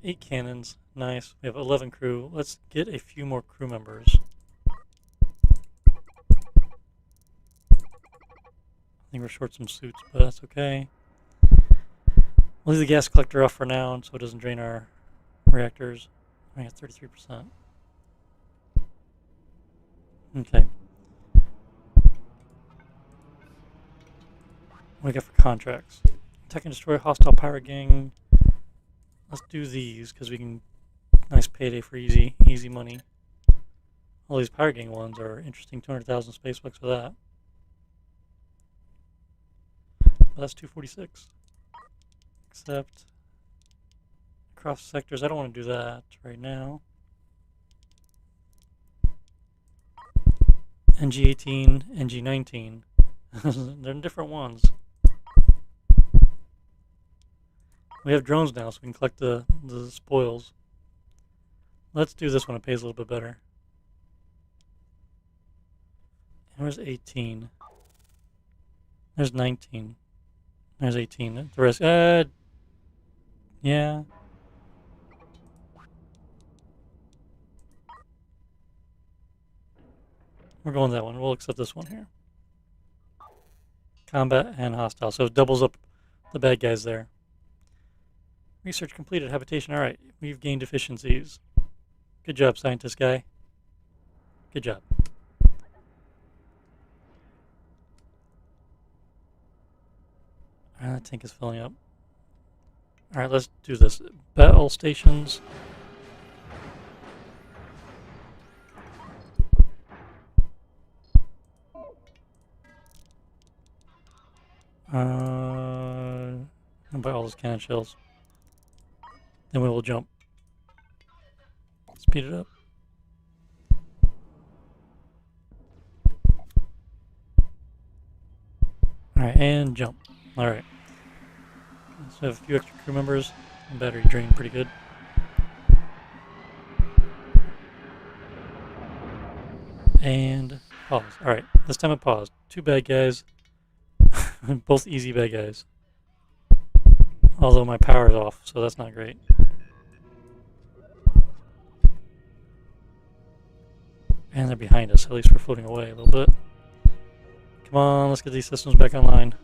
8 cannons. Nice. We have 11 crew. Let's get a few more crew members. I think we're short some suits, but that's okay. We'll leave the gas collector off for now so it doesn't drain our reactors. I got 33%. Okay. What do we got for contracts? Attack and destroy hostile pirate gang. Let's do these because we can. Nice payday for easy money. All these pirate gang ones are interesting. 200,000 space bucks for that. Well, that's 246. Except across sectors, I don't want to do that right now. NG18, NG19. They're different ones. We have drones now, so we can collect the spoils. Let's do this one. It pays a little bit better. And where's 18? There's 19. There's 18. The rest, yeah. We're going that one. We'll accept this one here. Combat and hostile. So it doubles up the bad guys there. Research completed. Habitation. All right. We've gained efficiencies. Good job, scientist guy. Good job. That tank is filling up. All right, let's do this. Battle stations. I'll buy all those cannon shells. Then we will jump. Speed it up. Alright, and jump. Alright. So I have a few extra crew members. The battery drained pretty good. And pause. Alright, this time I paused. 2 bad guys. Both easy bad guys. Although my power is off, so that's not great. And they're behind us. At least we're floating away a little bit. Come on, let's get these systems back online.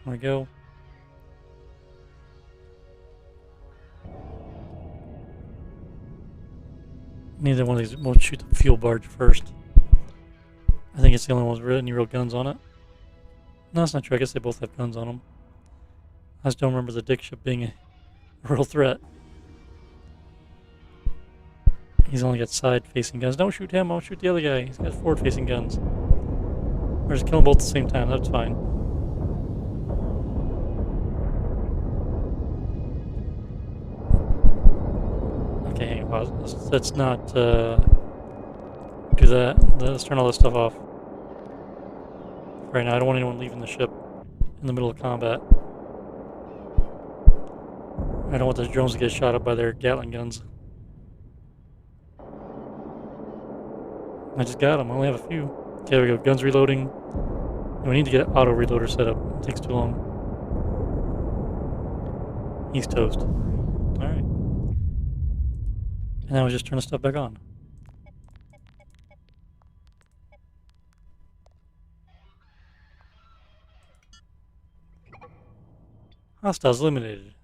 There we go. Neither one of these won't shoot the fuel barge first. I think it's the only one with any real guns on it. No, that's not true. I guess they both have guns on them. I just don't remember the dick ship being a real threat. He's only got side-facing guns. Don't shoot him. I'll shoot the other guy. He's got forward-facing guns. Or just kill them both at the same time. That's fine. Okay, hang on. Pause. Let's not do that. Let's turn all this stuff off. Right now, I don't want anyone leaving the ship in the middle of combat. I don't want the drones to get shot up by their Gatling guns. I just got them. I only have a few. Okay, there we go. Guns reloading. We need to get auto reloader set up. It takes too long. He's toast. Alright. And now we just turn the stuff back on. Hostiles eliminated.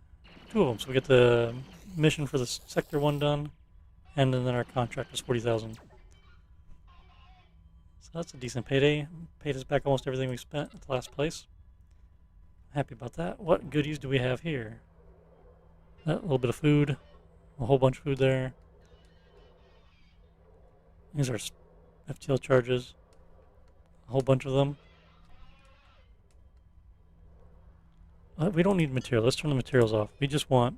2 of them. So we get the mission for the Sector 1 done. And then our contract is 40,000. So that's a decent payday. Paid us back almost everything we spent at the last place. Happy about that. What goodies do we have here? A little bit of food. A whole bunch of food there. These are FTL charges. A whole bunch of them. We don't need material. Let's turn the materials off. We just want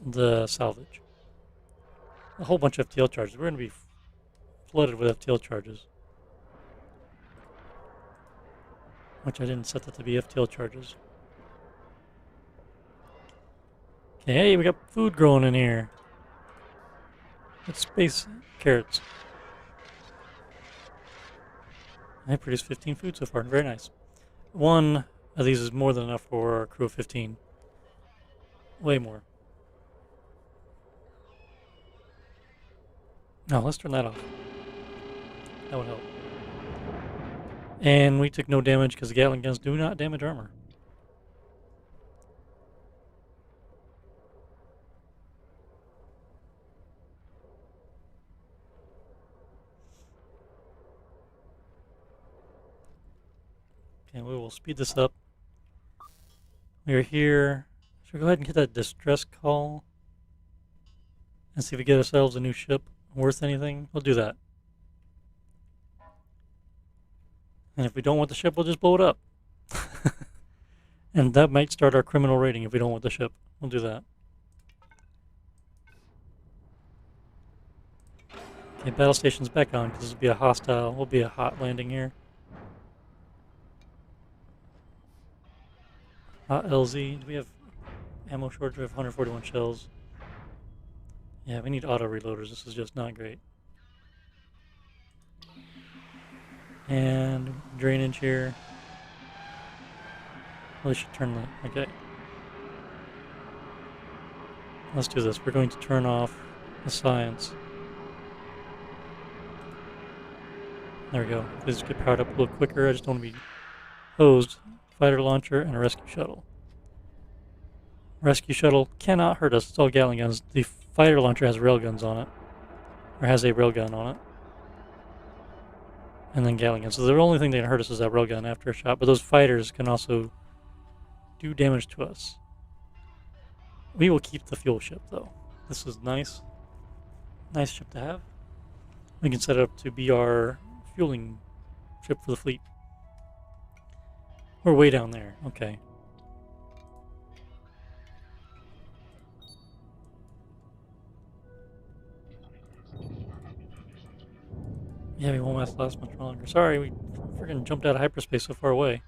the salvage. A whole bunch of FTL charges. We're going to be flooded with FTL charges. Which I didn't set that to be FTL charges. Okay, hey, we got food growing in here. It's space carrots. I produced 15 food so far. Very nice. One of these is more than enough for a crew of 15. Way more. No, let's turn that off. That would help. And we took no damage because the Gatling guns do not damage armor. Okay, we will speed this up. We are here. Should we go ahead and get that distress call? And see if we get ourselves a new ship worth anything? We'll do that. And if we don't want the ship, we'll just blow it up. And that might start our criminal rating if we don't want the ship. We'll do that. Okay, battle station's back on because this will be a hostile. Will be a hot landing here. LZ. Do we have ammo shortage? We have 141 shells. Yeah, we need auto reloaders. This is just not great. And drainage here. Well, should turn the... Okay. Let's do this. We're going to turn off the science. There we go. Please get powered up a little quicker. I just don't want to be hosed. Fighter launcher and a rescue shuttle. Rescue shuttle cannot hurt us. It's all Gatling guns. The fighter launcher has railguns on it. Or has a railgun on it. And then Gatling guns. So the only thing that can hurt us is that railgun after a shot. But those fighters can also do damage to us. We will keep the fuel ship though. This is nice. Nice ship to have. We can set it up to be our fueling ship for the fleet. We're way down there. Okay. Yeah, we won't last much longer. Sorry, we freaking jumped out of hyperspace so far away.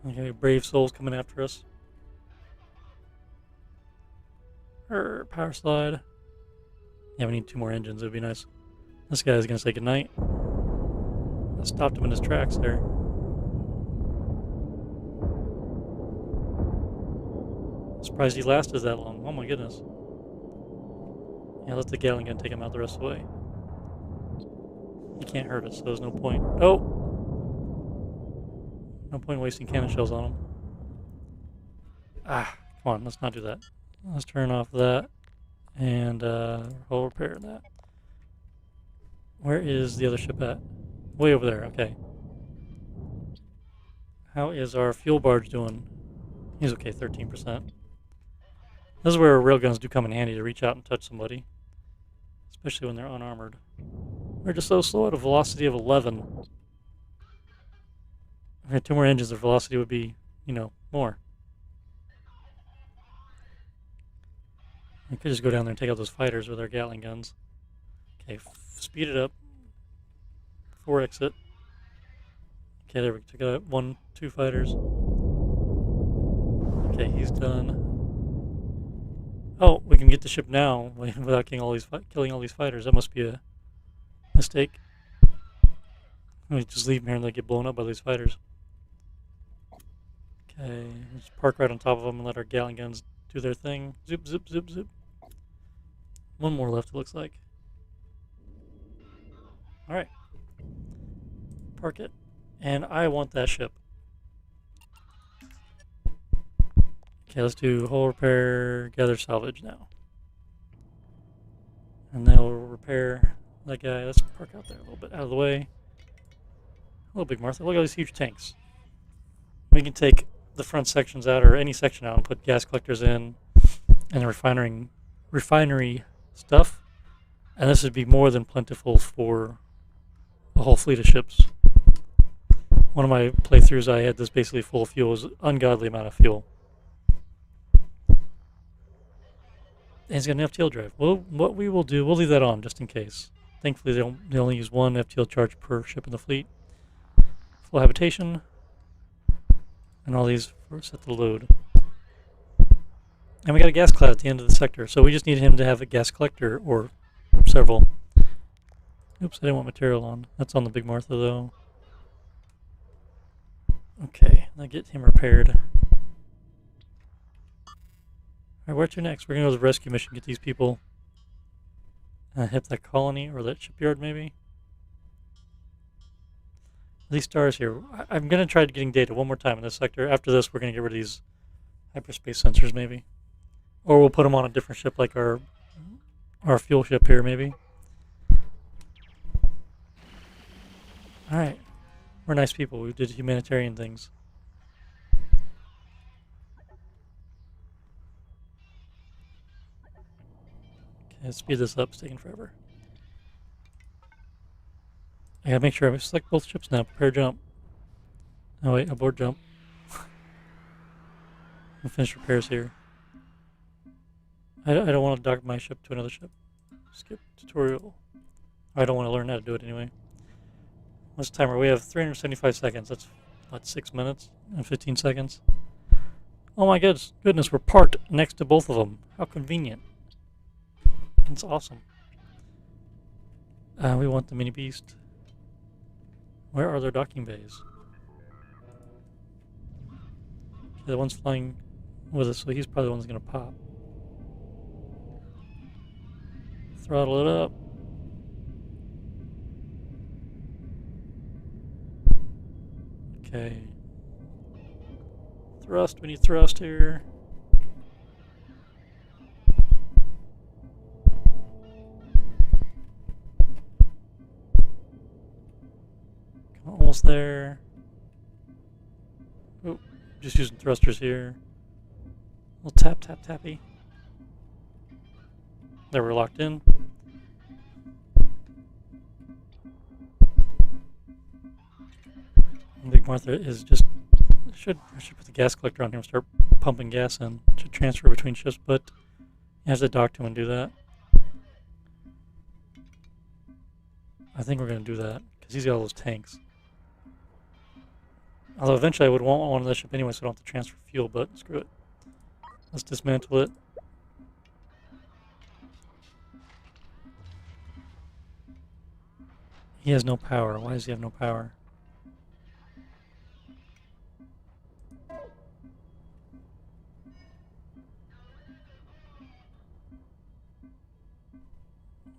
Okay, brave souls coming after us. Power slide. Yeah, we need 2 more engines. It would be nice. This guy's gonna say goodnight. I stopped him in his tracks there. I'm surprised he lasted that long. Oh my goodness. Yeah, let the Gatling gun take him out the rest of the way. He can't hurt us, so there's no point. Oh! No point wasting cannon shells on him. Ah, come on, let's not do that. Let's turn off that and we'll repair that. Where is the other ship at? Way over there, okay. How is our fuel barge doing? He's okay, 13%. This is where railguns do come in handy to reach out and touch somebody. Especially when they're unarmored. We're just so slow at a velocity of 11. If we had 2 more engines, the velocity would be, you know, more. We could just go down there and take out those fighters with our Gatling guns. Okay, speed it up. 4 exit. Okay, there we took out 1, 2 fighters. Okay, he's done. Oh, we can get the ship now without killing all these fighters. That must be a mistake. We just leave them here and they get blown up by these fighters. Okay, let's park right on top of them and let our Gatling guns do their thing. Zip, zip, zip, zip. 1 more left, it looks like. Alright. Park it. And I want that ship. Okay, let's do hull repair, gather salvage now. And then we'll repair that guy. Let's park out there a little bit out of the way. Hello, Big Martha. Look at all these huge tanks. We can take the front sections out, or any section out, and put gas collectors in and the refinery stuff. And this would be more than plentiful for a whole fleet of ships. One of my playthroughs, I had this basically full of fuel. It was an ungodly amount of fuel. And it's got an FTL drive. Well, what we will do, we'll leave that on just in case. Thankfully, they only use 1 FTL charge per ship in the fleet. Full habitation. And all these are set to load. And we got a gas cloud at the end of the sector, so we just need him to have a gas collector or several. Oops, I didn't want material on. That's on the Big Martha, though. Okay, now get him repaired. Alright, where to next? We're going to go to the rescue mission, get these people. Hit that colony, or that shipyard, maybe. These stars here. I'm going to try getting data one more time in this sector. After this, we're going to get rid of these hyperspace sensors, maybe. Or we'll put them on a different ship, like our fuel ship here, maybe. Alright. We're nice people. We did humanitarian things. Okay, let's speed this up. It's taking forever. I gotta make sure I select both ships now. Prepare jump. Oh wait, abort jump. We'll finish repairs here. I don't want to dock my ship to another ship. Skip tutorial. I don't want to learn how to do it anyway. What's the timer? We have 375 seconds. That's, what, 6 minutes and 15 seconds? Oh my goodness, we're parked next to both of them. How convenient. It's awesome. We want the mini beast. Where are their docking bays? Okay, the one's flying with us, so he's probably the one that's going to pop. Throttle it up. Okay. Thrust, we need thrust here. Almost there. Oh, just using thrusters here. A little tap, tap, tappy. There, we're locked in. Big Martha is just I should put the gas collector on here and start pumping gas in to transfer between ships, but you have to dock to him and do that. I think we're going to do that because he's got all those tanks. Although eventually I would want one on the ship anyway, so I don't have to transfer fuel, but screw it. Let's dismantle it. He has no power. Why does he have no power?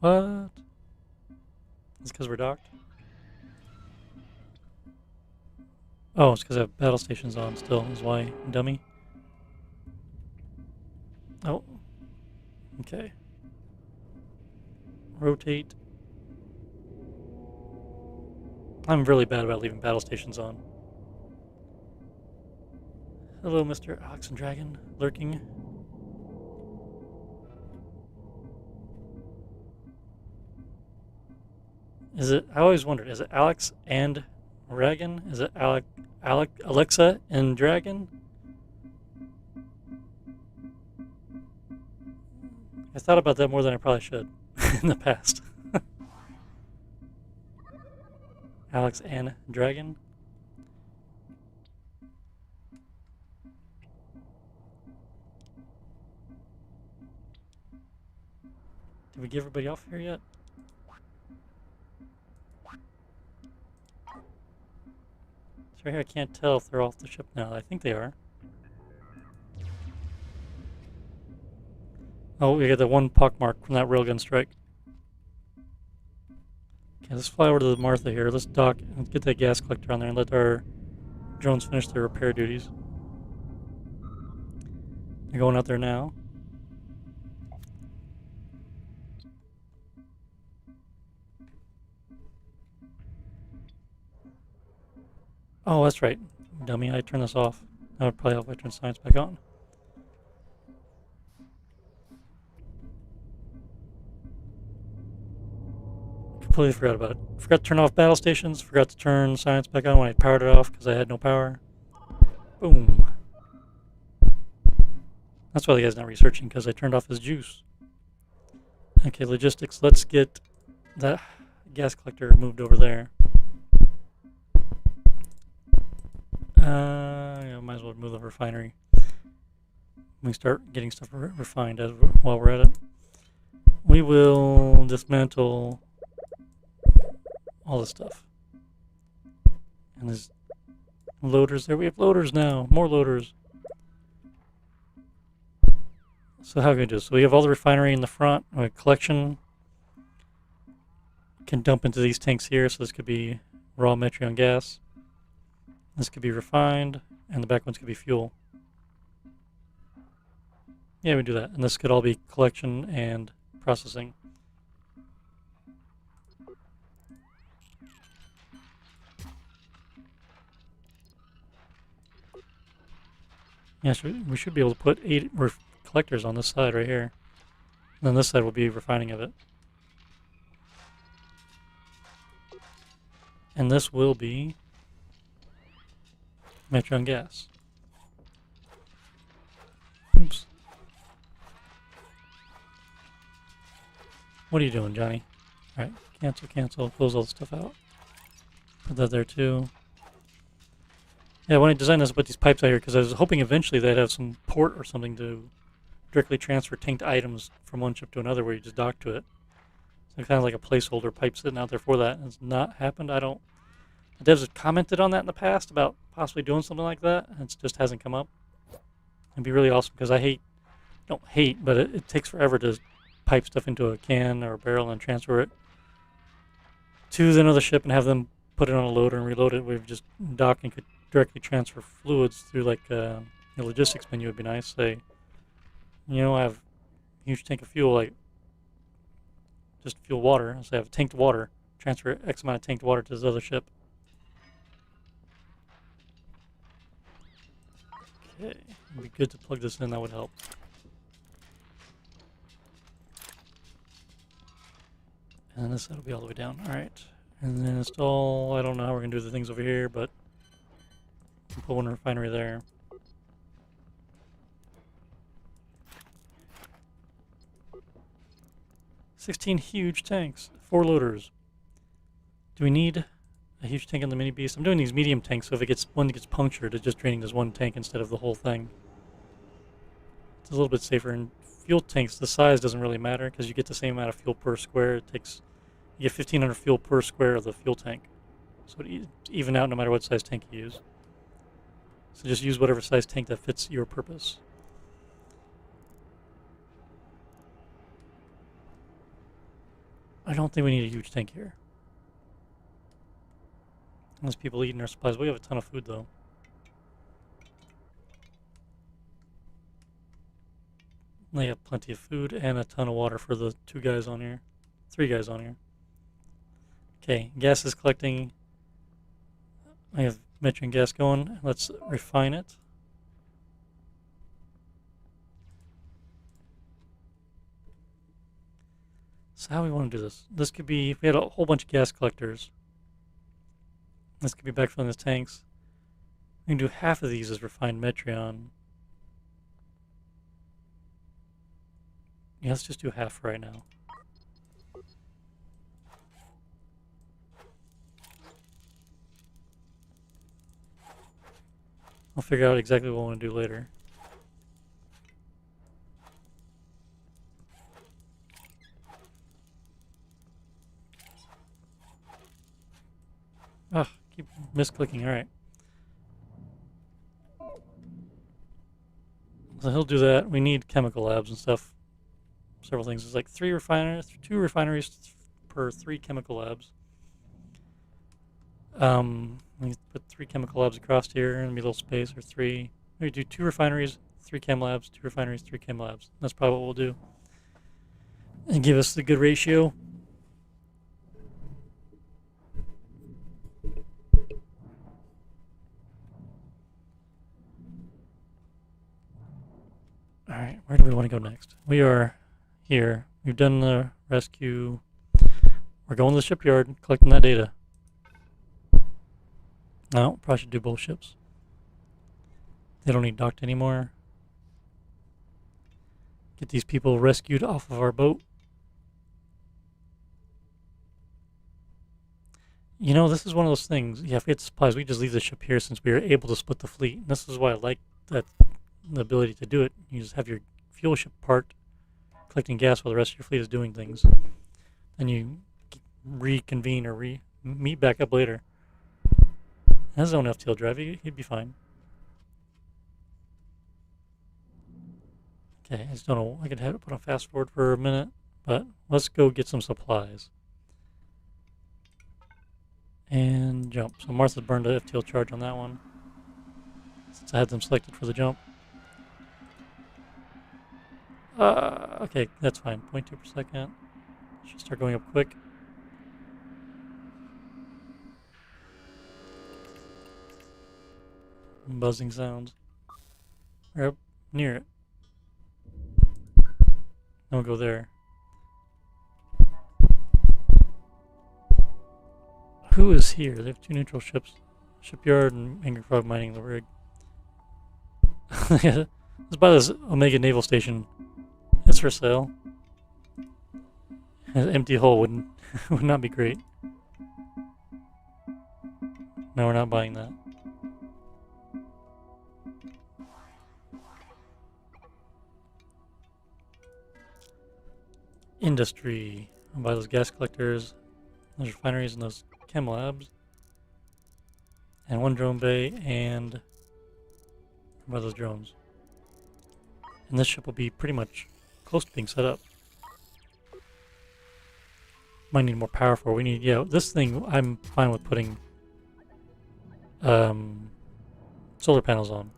What? It's because we're docked? Oh, it's because I have battle stations on still, is why, dummy. Oh. Okay. Rotate. I'm really bad about leaving battle stations on. Hello, Mr. Oxen Dragon, lurking. Is it? I always wondered. Is it Alex and Dragon? Is it Alexa and Dragon? I thought about that more than I probably should in the past. Alex and Dragon. Did we get everybody off here yet? It's right here. I can't tell if they're off the ship now. I think they are. Oh, we got that one pockmark from that railgun strike. Okay, let's fly over to the Martha here. Let's dock and get that gas collector on there and let our drones finish their repair duties. They're going out there now. Oh, that's right. Dummy, I turned this off. That would probably help if I turn science back on. Completely forgot about it. Forgot to turn off battle stations. Forgot to turn science back on when I powered it off because I had no power. Boom. That's why the guy's not researching, because I turned off his juice. Okay, logistics. Let's get that gas collector moved over there. Yeah, might as well move the refinery. We start getting stuff refined while we're at it. We will dismantle all this stuff. And there's loaders there. We have loaders now. More loaders. So how can we do this? So we have all the refinery in the front. We have collection. Can dump into these tanks here. So this could be raw Metreon gas. This could be refined. And the back ones could be fuel. Yeah, we do that. And this could all be collection and processing. Yeah, so we should be able to put 8 collectors on this side right here. And then this side will be refining of it. And this will be Metreon gas. Oops. What are you doing, Johnny? Alright, cancel, cancel, close all the stuff out. Put that there too. Yeah, when I designed this, I put these pipes out here because I was hoping eventually they'd have some port or something to directly transfer tanked items from one ship to another where you just dock to it. So kind of like a placeholder pipe sitting out there for that. It's not happened. The devs have commented on that in the past about possibly doing something like that, and it just hasn't come up. It'd be really awesome because don't hate, but it takes forever to pipe stuff into a can or a barrel and transfer it to another ship and have them put it on a loader and reload it. We've just docked and could directly transfer fluids through like the logistics menu would be nice. Say, I have a huge tank of fuel, like just fuel water. So I have tanked water. Transfer X amount of tanked water to this other ship. Okay, it'd be good to plug this in. That would help. And this side will be all the way down. All right, and then install. I don't know how we're gonna do the things over here, but we'll put one refinery there. $16 huge tanks, 4 loaders. Do we need a huge tank on the mini beast. I'm doing these medium tanks, so if one gets punctured, it's just draining this one tank instead of the whole thing. It's a little bit safer. And fuel tanks, the size doesn't really matter because you get the same amount of fuel per square. You get 1,500 fuel per square of the fuel tank, so it even out no matter what size tank you use. So just use whatever size tank that fits your purpose. I don't think we need a huge tank here. Unless people eating our supplies. We have a ton of food though. They have plenty of food and a ton of water for the 2 guys on here. 3 guys on here. Okay, gas is collecting. I have methane gas going. Let's refine it. So how we want to do this? This could be, if we had a whole bunch of gas collectors, this could be backfilling these tanks. We can do half of these as refined Metreon. Yeah, let's just do half right now. I'll figure out exactly what I want to do later. Ah, keep misclicking, alright. So he'll do that. We need chemical labs and stuff. Several things. There's like 2 refineries per 3 chemical labs. We put 3 chemical labs across here, and be a little space, or 3. We do 2 refineries, 3 chem labs, 2 refineries, 3 chem labs. That's probably what we'll do. And give us the good ratio. Alright, where do we want to go next? We are here. We've done the rescue. We're going to the shipyard, collecting that data. No, probably should do both ships. They don't need docked anymore. Get these people rescued off of our boat. You know, this is one of those things. Yeah, if we had supplies, we just leave the ship here since we were able to split the fleet. And this is why I like that, the ability to do it. You just have your fuel ship parked, collecting gas while the rest of your fleet is doing things. Then you reconvene or meet back up later. Has his own FTL drive, he'd be fine. Okay, I just don't know. I could have it put on fast forward for a minute, but let's go get some supplies. And jump. So Martha burned a FTL charge on that one, since I had them selected for the jump. Okay, that's fine. 0.2 per second. Should start going up quick. Buzzing sounds. We're up near it. Then we'll go there. Who is here? They have 2 neutral ships. Shipyard and Angry Frog mining the rig. Let's buy this Omega Naval Station. It's for sale. An empty hull would not be great. No, we're not buying that. Industry. I'll buy those gas collectors, those refineries, and those chem labs. And 1 drone bay, and I'll buy those drones. And this ship will be pretty much close to being set up. Might need more power for. We need, yeah, this thing I'm fine with putting solar panels on.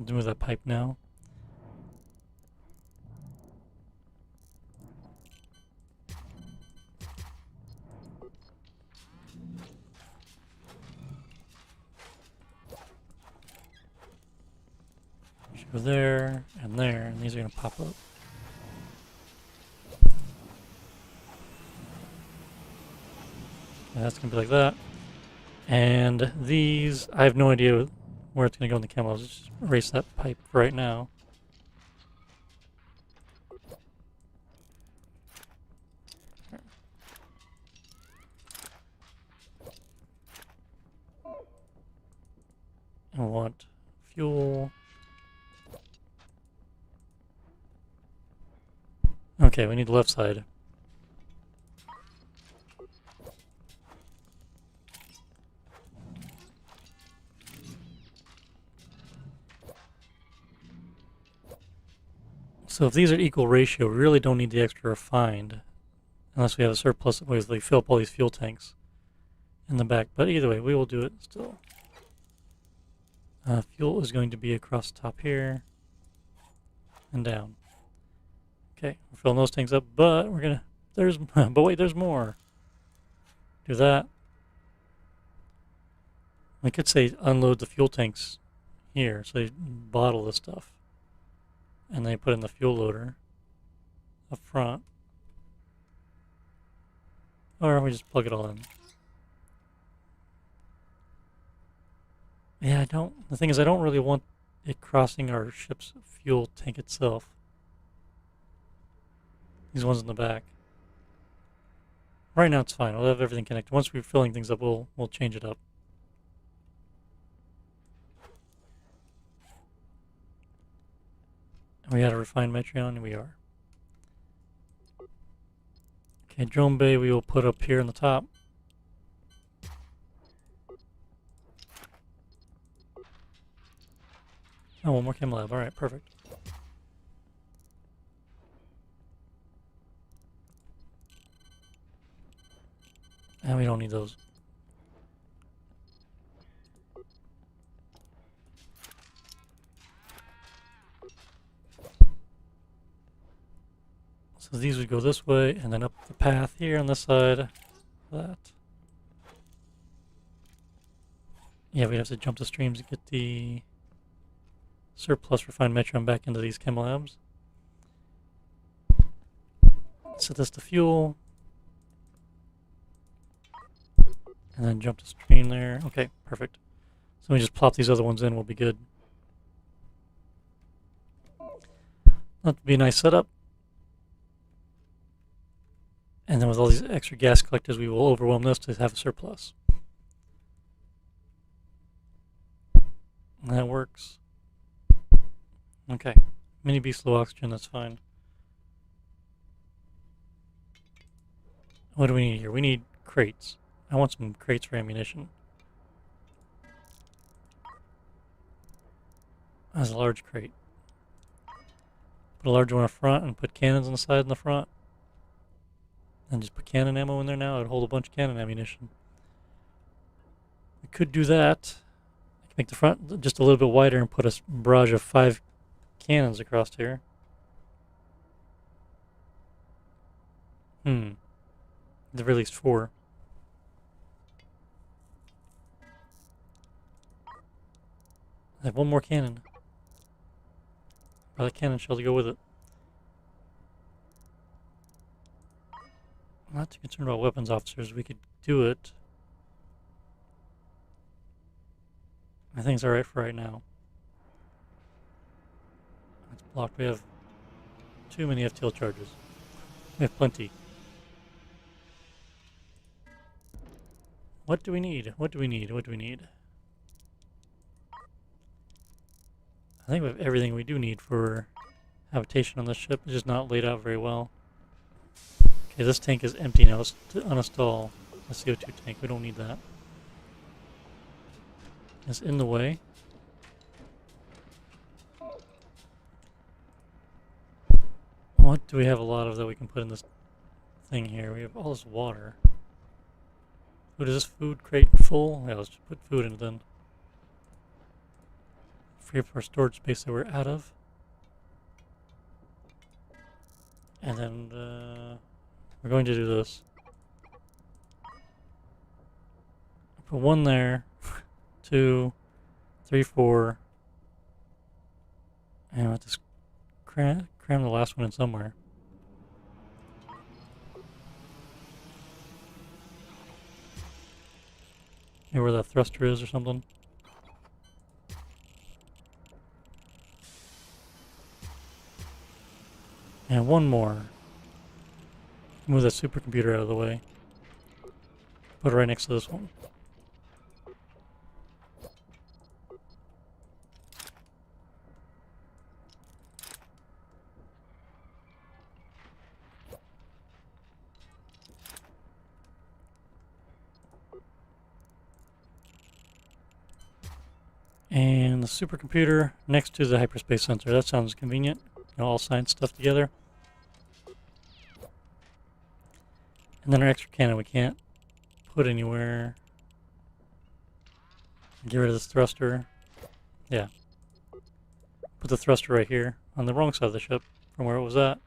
Do with that pipe now. Should go there, and these are going to pop up. And that's going to be like that. And these, I have no idea where it's going to go in the chem labs. Let's just erase that pipe right now. I want fuel. Okay, we need the left side. So if these are equal ratio, we really don't need the extra refined. Unless we have a surplus of ways they fill up all these fuel tanks in the back. But either way, we will do it still. Fuel is going to be across the top here and down. Okay, we're filling those tanks up, but we're gonna but wait, there's more. Do that. We could say unload the fuel tanks here, so they bottle this stuff. And they put in the fuel loader up front. Or we just plug it all in. Yeah, the thing is I don't really want it crossing our ship's fuel tank itself. These ones in the back. Right now it's fine, we'll have everything connected. Once we're filling things up, we'll change it up. We had a refined Metreon, and we are. Okay, drone bay we will put up here in the top. Oh, one more chem lab. Alright, perfect. And we don't need those. So these would go this way, and then up the path here on this side. That. Yeah, we'd have to jump the streams to get the surplus refined Metron back into these chem labs. Set this to fuel. And then jump the stream there. Okay, perfect. So we just plop these other ones in, we'll be good. That'd be a nice setup. And then with all these extra gas collectors, we will overwhelm this to have a surplus. And that works. Okay. Mini beast low oxygen, that's fine. What do we need here? We need crates. I want some crates for ammunition. That's a large crate. Put a large one up front and put cannons on the side and the front. And just put cannon ammo in there now. It would hold a bunch of cannon ammunition. We could do that. I can make the front just a little bit wider and put a barrage of 5 cannons across here. They've released 4. I have one more cannon. Or the cannon shell to go with it. I'm not too concerned about weapons officers. We could do it. I think it's alright for right now. It's blocked. We have too many FTL charges. We have plenty. What do we need? What do we need? What do we need? I think we have everything we do need for habitation on this ship. It's just not laid out very well. Okay, this tank is empty now. Let's uninstall the CO2 tank. We don't need that. It's in the way. What do we have a lot of that we can put in this thing here? We have all this water. Food, is this food crate full? Yeah, let's just put food in it then. Free up our storage space that we're out of. And then we're going to do this. Put 1 there, 2, 3, 4. And I'll just cram the last one in somewhere. Maybe where that thruster is or something. And 1 more. Move that supercomputer out of the way. Put it right next to this one. And the supercomputer next to the hyperspace sensor. That sounds convenient. All science stuff together. And then our extra cannon we can't put anywhere. Get rid of this thruster. Yeah. Put the thruster right here on the wrong side of the ship from where it was at.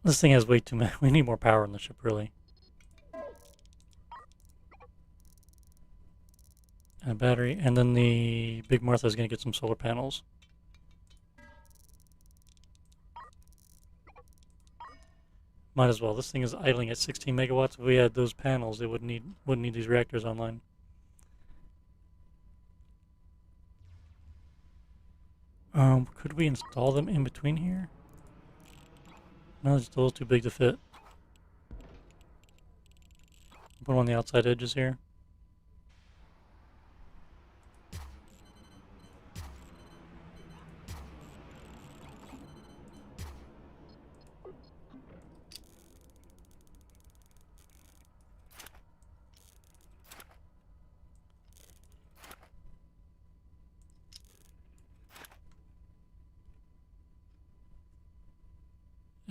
This thing has way too many. We need more power in the ship, really. And a battery. And then the Big Martha is going to get some solar panels. Might as well. This thing is idling at 16 megawatts. If we had those panels, it wouldn't need these reactors online. Could we install them in between here? No, it's a little too big to fit. Put them on the outside edges here.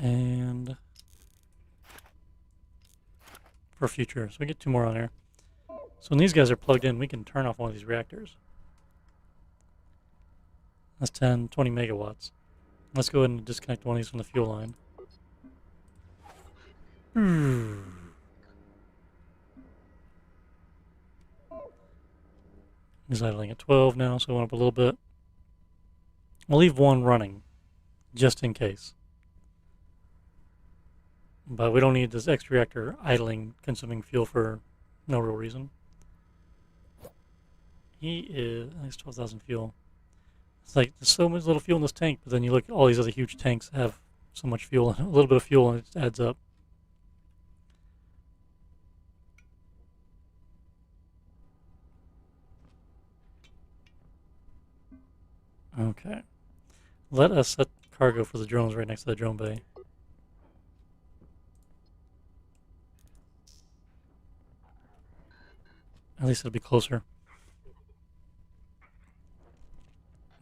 And for future, so we get 2 more on there. So when these guys are plugged in, we can turn off one of these reactors. That's 10, 20 megawatts. Let's go ahead and disconnect one of these from the fuel line. He's idling at 12 now, so it went up a little bit. We'll leave one running, just in case. But we don't need this extra reactor idling, consuming fuel for no real reason. He is, at least 12,000 fuel. It's like, there's so much little fuel in this tank, but then you look at all these other huge tanks that have so much fuel, a little bit of fuel, and it adds up. Okay. Let us set cargo for the drones right next to the drone bay. At least it'll be closer.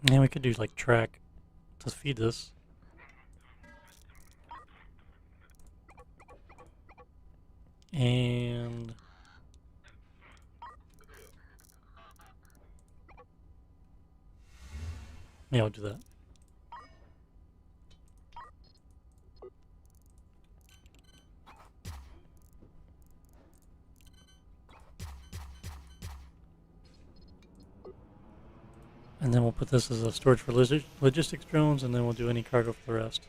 And we could do like track to feed this. And yeah, I'll do that. And then we'll put this as a storage for logistics drones, and then we'll do any cargo for the rest.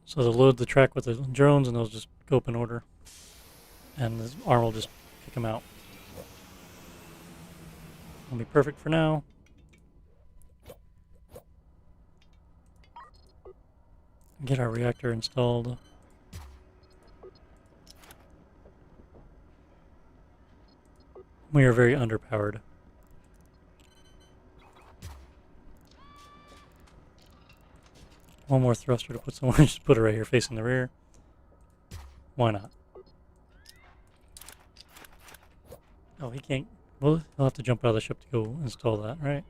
So they'll load the track with the drones, and they'll just go up in order. And the arm will just pick them out. It'll be perfect for now. Get our reactor installed. We are very underpowered. One more thruster to put somewhere. Just put it right here facing the rear. Why not? Oh, he can't. Well, he'll have to jump out of the ship to go install that, right?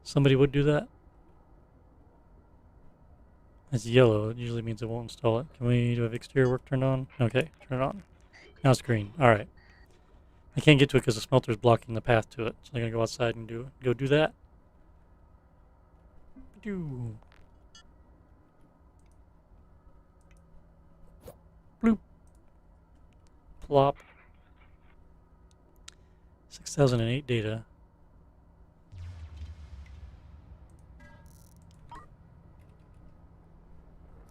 Somebody would do that. It's yellow. It usually means it won't install it. Can we do have exterior work turned on? Okay, turn it on. Now it's green. All right. I can't get to it because the smelter is blocking the path to it. So I'm gonna go outside and go do that. Bloop. Plop. 6008 data.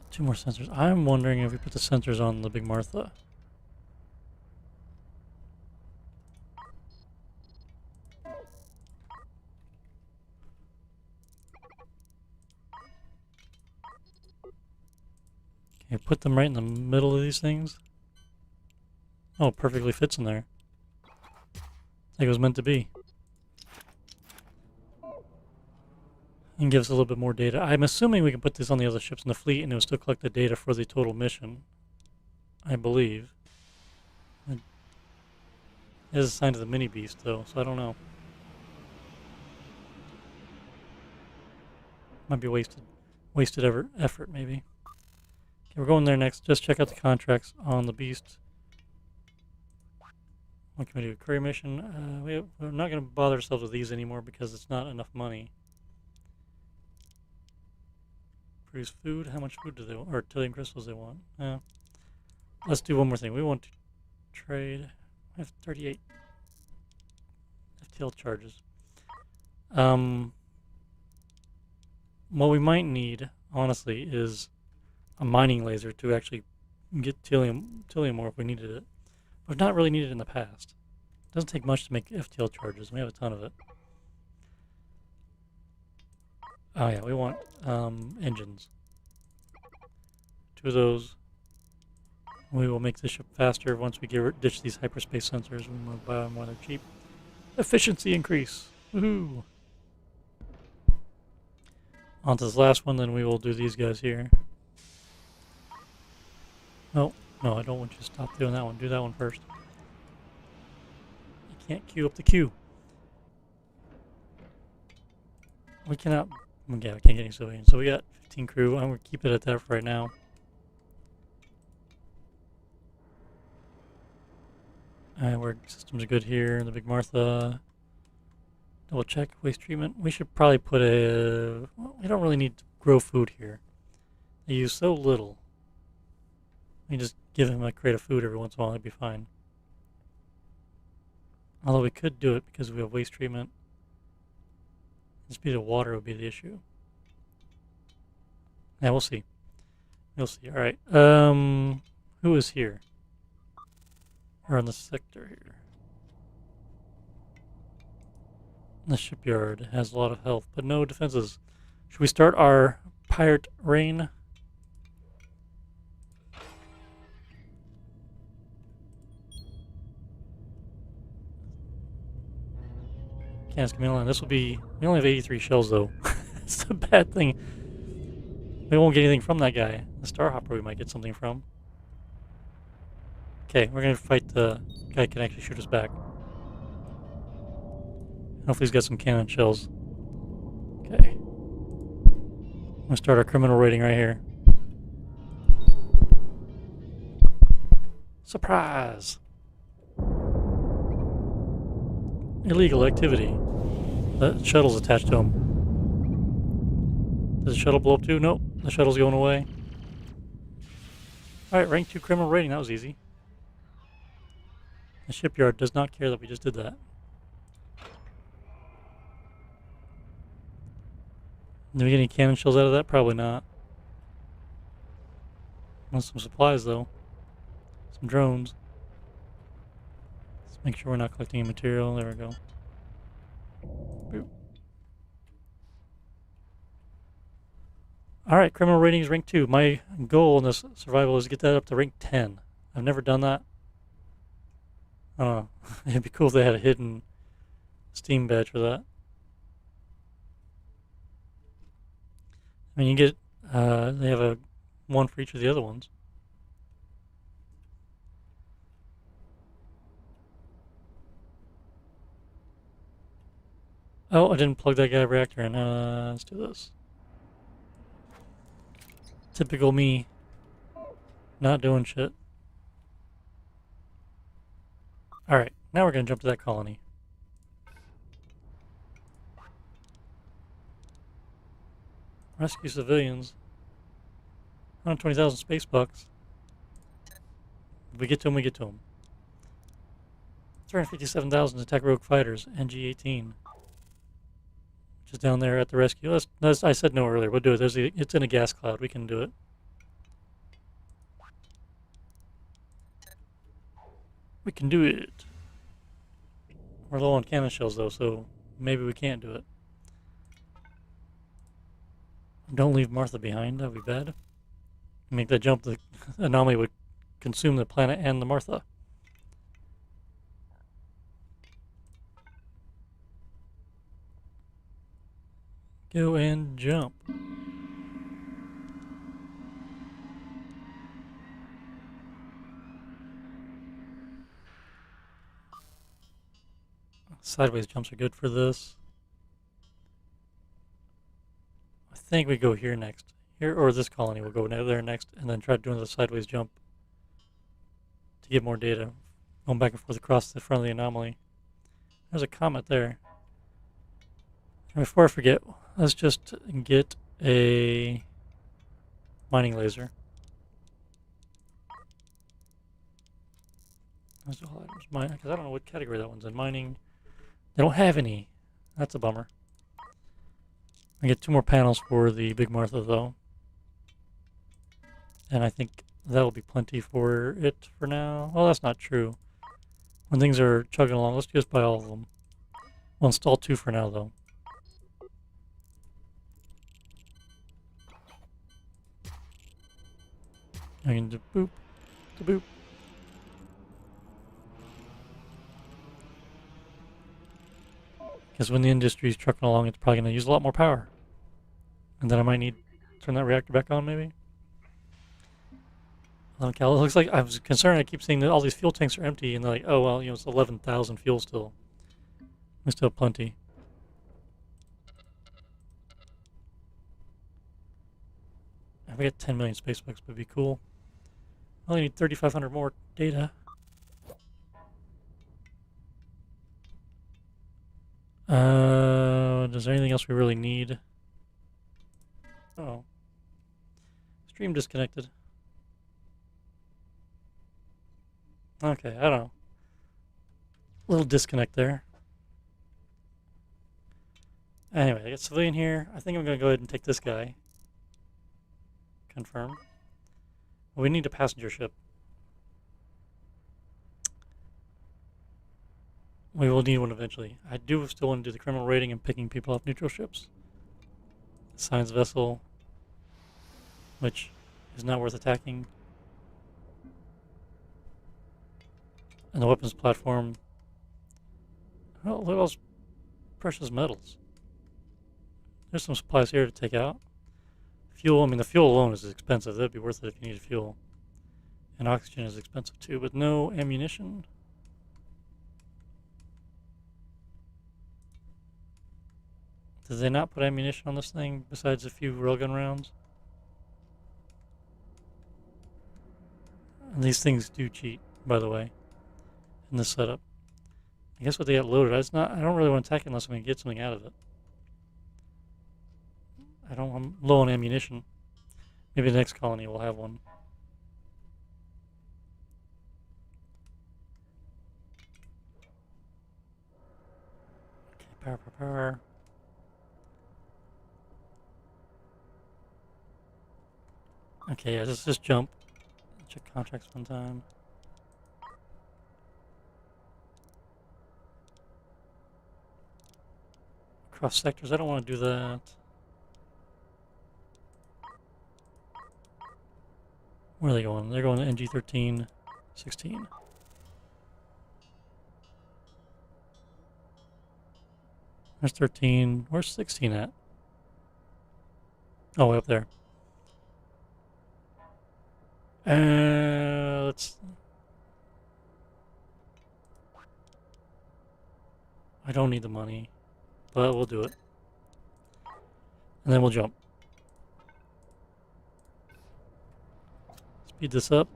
Two more sensors. I'm wondering if we put the sensors on the Big Martha. Okay, put them right in the middle of these things. Oh, perfectly fits in there. Like it was meant to be. And gives a little bit more data. I'm assuming we can put this on the other ships in the fleet and it will still collect the data for the total mission. I believe. It is assigned to the mini beast though, so I don't know. Might be wasted effort maybe. Okay, we're going there next. Just check out the contracts on the beast. What can we do? Courier mission. We're not going to bother ourselves with these anymore because it's not enough money. Produce food. How much food do they want? Or Tillium crystals they want? Let's do one more thing. We want to trade. I have 38 FTL charges. What we might need, honestly, is a mining laser to actually get Tillium ore if we needed it. We've not really needed it in the past. It doesn't take much to make FTL charges. We have a ton of it. Oh yeah, we want engines. 2 of those. We will make the ship faster once we ditch these hyperspace sensors. We will buy them while they're cheap. Efficiency increase. Woohoo! On to this last one, then we will do these guys here. Oh, no, I don't want you to stop doing that one. Do that one first. You can't queue up the queue. We cannot... Yeah, we can't get any civilians. So we got 15 crew. I'm going to keep it at that for right now. Alright, our systems are good here. The Big Martha. Double check waste treatment. We should probably put a... Well, we don't really need to grow food here. They use so little. We just give him a crate of food every once in a while. That'd be fine. Although we could do it because we have waste treatment. The speed of water would be the issue. Yeah, we'll see. We'll see. Alright. Who is here? Or in the sector here? The shipyard has a lot of health, but no defenses. Should we start our pirate reign? Can't ask me line. This will be... We only have 83 shells, though. It's a bad thing. We won't get anything from that guy. The Starhopper we might get something from. Okay, we're going to fight the guy who can actually shoot us back. Hopefully he's got some cannon shells. Okay. I'm going to start our criminal rating right here. Surprise! Illegal activity. The shuttle's attached to him. Does the shuttle blow up too? Nope. The shuttle's going away. Alright, rank 2 criminal rating. That was easy. The shipyard does not care that we just did that. Did we get any cannon shells out of that? Probably not. Want some supplies though. Some drones. Let's make sure we're not collecting any material. There we go. Boop. Alright, criminal rating is rank 2. My goal in this survival is to get that up to rank 10. I've never done that. I don't know. It'd be cool if they had a hidden Steam badge for that. I mean, you get, they have a one for each of the other ones. Oh, I didn't plug that guy reactor in. Let's do this. Typical me. Not doing shit. Alright, now we're going to jump to that colony. Rescue civilians. 120,000 space bucks. If we get to them, we get to them. 357,000 attack rogue fighters, NG-18. Which is down there at the rescue. I said no earlier. We'll do it. It's in a gas cloud. We can do it. We can do it. We're low on cannon shells though, so maybe we can't do it. Don't leave Martha behind. That would be bad. Make that jump. The anomaly would consume the planet and the Martha. Go and jump. Sideways jumps are good for this. I think we go here next. Here, or this colony, we'll go there next, and then try doing the sideways jump to get more data. Going back and forth across the front of the anomaly. There's a comet there. And before I forget, let's just get a mining laser. Because I don't know what category that one's in. Mining. They don't have any. That's a bummer. I get 2 more panels for the Big Martha, though. And I think that'll be plenty for it for now. Well, that's not true. When things are chugging along, let's just buy all of them. We'll install 2 for now, though. I can do boop, to boop. Because when the industry's trucking along, it's probably going to use a lot more power. And then I might need to turn that reactor back on, maybe. Okay, it looks like I was concerned. I keep seeing that all these fuel tanks are empty, and they're like, oh, well, you know, it's 11,000 fuel still. We still have plenty. If we get 10 million space bucks, would be cool. I only need 3,500 more data. Is there anything else we really need? Oh. Stream disconnected. Okay, I don't know. A little disconnect there. Anyway, I got civilian here. I think I'm going to go ahead and take this guy. Confirm. Well, we need a passenger ship. We will need one eventually. I do still want to do the criminal rating and picking people off neutral ships. Science vessel, which is not worth attacking. And the weapons platform. Oh, look at those precious metals. There's some supplies here to take out. Fuel, I mean, the fuel alone is expensive. That'd be worth it if you needed fuel. And oxygen is expensive too, but no ammunition. Did they not put ammunition on this thing besides a few railgun rounds? And these things do cheat, by the way, in this setup. I guess what they got loaded, I don't really want to attack it unless I'm going to get something out of it. I'm low on ammunition. Maybe the next colony will have one. Okay, power. Okay, yeah, just jump. Check contracts one time. Cross sectors, I don't want to do that. Where are they going? They're going to NG13, 16. There's 13. Where's 16 at? Oh, way up there. Let's... I don't need the money, but we'll do it. And then we'll jump. Speed this up.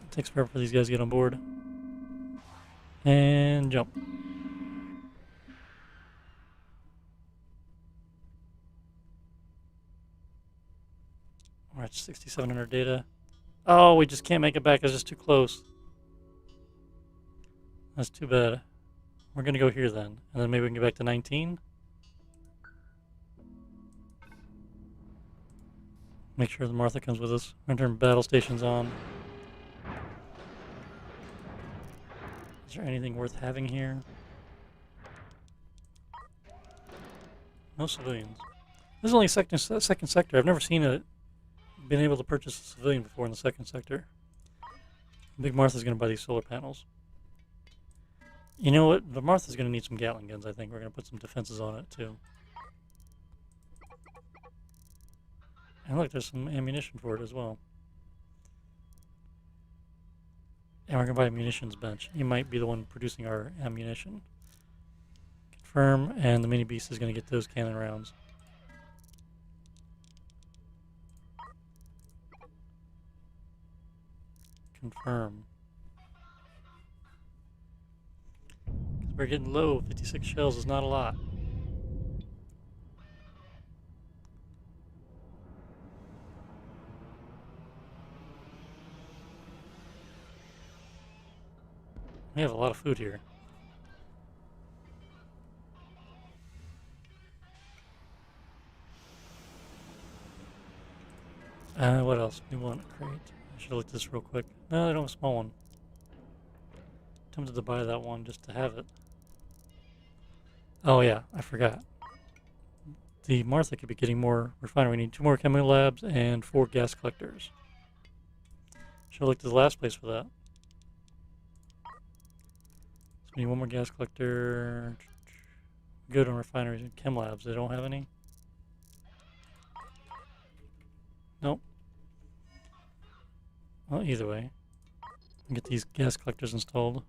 It takes forever for these guys to get on board. And jump. We're at 6,700 data. Oh, we just can't make it back. It's just too close. That's too bad. We're going to go here then. And then maybe we can get back to 19. Make sure the Martha comes with us. We're going to turn battle stations on. Is there anything worth having here? No civilians. This is only second sector. I've never been able to purchase a civilian before in the second sector. Big Martha's going to buy these solar panels. You know what? The Martha's going to need some Gatling guns, I think. We're going to put some defenses on it, too. And look, there's some ammunition for it as well. And we're going to buy a munitions bench. He might be the one producing our ammunition. Confirm, and the mini beast is going to get those cannon rounds. Confirm. Because we're getting low. 56 shells is not a lot. We have a lot of food here. What else? We want a crate. I should have looked at this real quick. No, I don't have a small one. Tempted to buy that one just to have it. Oh yeah, I forgot. The Martha could be getting more refinery. We need 2 more chemical labs and 4 gas collectors. Should have looked at the last place for that. So we need 1 more gas collector. Good on refineries and chem labs. They don't have any? Nope. Well, either way. Get these gas collectors installed.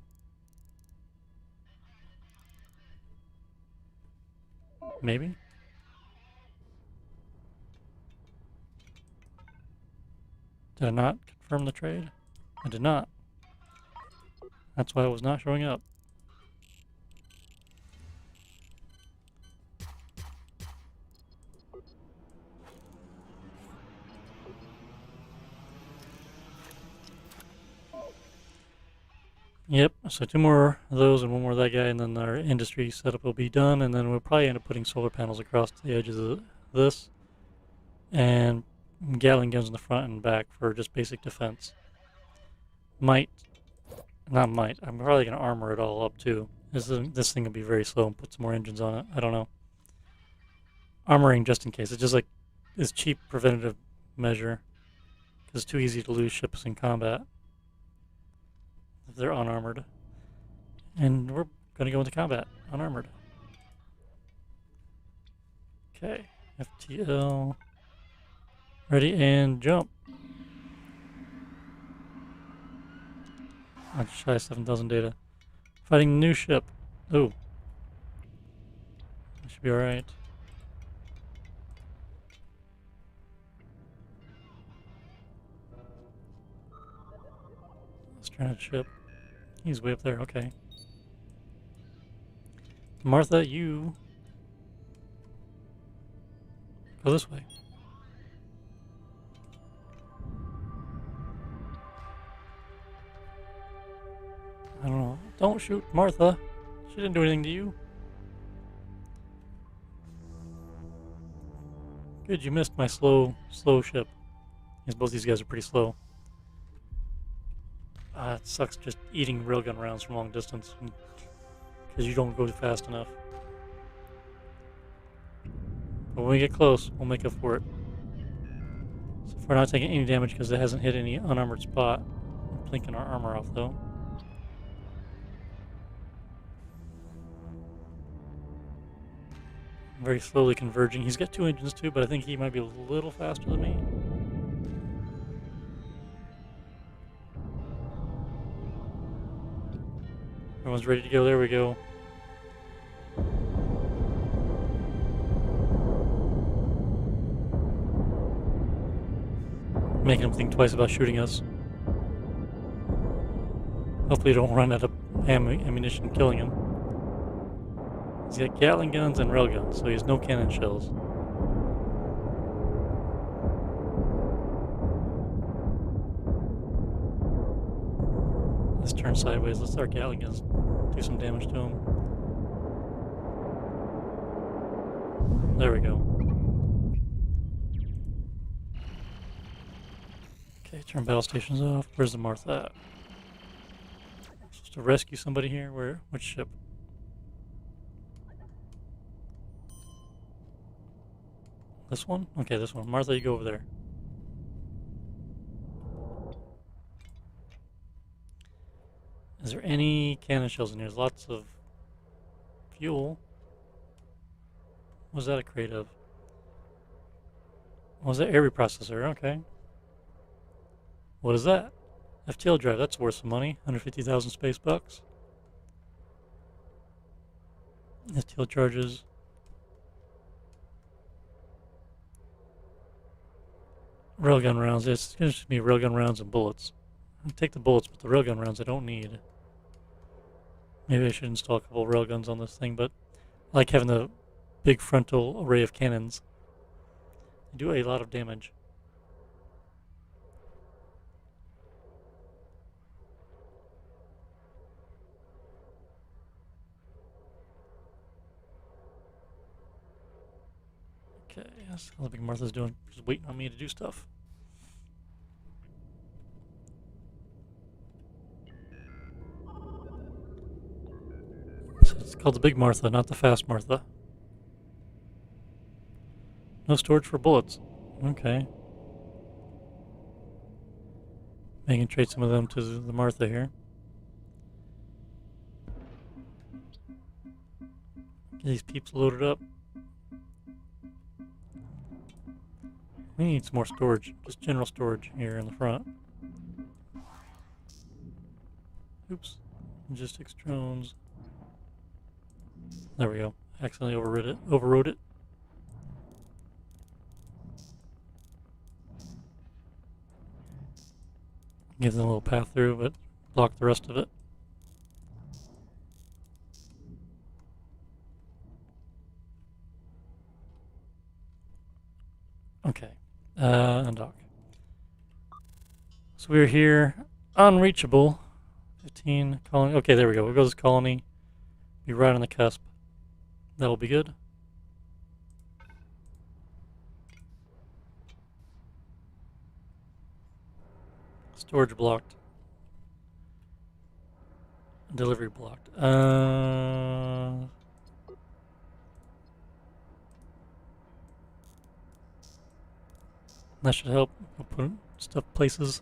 Maybe? Did I not confirm the trade? I did not. That's why it was not showing up. Yep, so 2 more of those and 1 more of that guy, and then our industry setup will be done, and then we'll probably end up putting solar panels across the edges of this, and Gatling guns in the front and back for just basic defense. I'm probably going to armor it all up too. This thing will be very slow and put some more engines on it. I don't know. Armoring just in case. It's just like this cheap preventative measure, because it's too easy to lose ships in combat if they're unarmored. And we're going to go into combat unarmored. Okay, FTL. Ready and jump. I'll try 7,000 data. Fighting a new ship. Ooh. That should be alright. Stranded ship. He's way up there, okay. Martha, you go this way. I don't know. Don't shoot Martha. She didn't do anything to you. Good, you missed my slow ship. Because both these guys are pretty slow. It sucks just eating railgun rounds from long distance. Because you don't go fast enough. But when we get close, we'll make up for it. So far not taking any damage because it hasn't hit any unarmored spot. We're blinking our armor off though. Very slowly converging. He's got 2 engines too, but I think he might be a little faster than me. Everyone's ready to go. There we go. Making him think twice about shooting us. Hopefully don't run out of ammunition killing him. He's got Gatling guns and railguns, so he has no cannon shells. Let's turn sideways. Let's start Gatling guns. Do some damage to him. There we go. Okay, turn battle stations off. Where's the Martha at? Supposed to rescue somebody here? Where? Which ship? This one? Okay, this one. Martha, you go over there. Is there any cannon shells in here? There's lots of fuel. What was that a crate of? What was that? Air reprocessor. Okay. What is that? FTL drive. That's worth some money. 150,000 space bucks. STL charges. Railgun rounds. It's going to be railgun rounds and bullets. I'll take the bullets, but the railgun rounds I don't need. Maybe I should install a couple railguns on this thing, but I like having the big frontal array of cannons. They do a lot of damage. Okay, that's all the Big Martha's doing. Just waiting on me to do stuff. So it's called the Big Martha, not the Fast Martha. No storage for bullets. Okay. I can trade some of them to the Martha here. Get these peeps loaded up. We need some more storage, just general storage here in the front. Oops. Logistics drones. There we go. Accidentally overrode it. Give them a little path through, but block the rest of it. Okay. Undock. So we're here. Unreachable. 15 colony. Okay, there we go. We'll go to this colony. Be right on the cusp. That'll be good. Storage blocked. Delivery blocked. That should help. We'll put stuff places.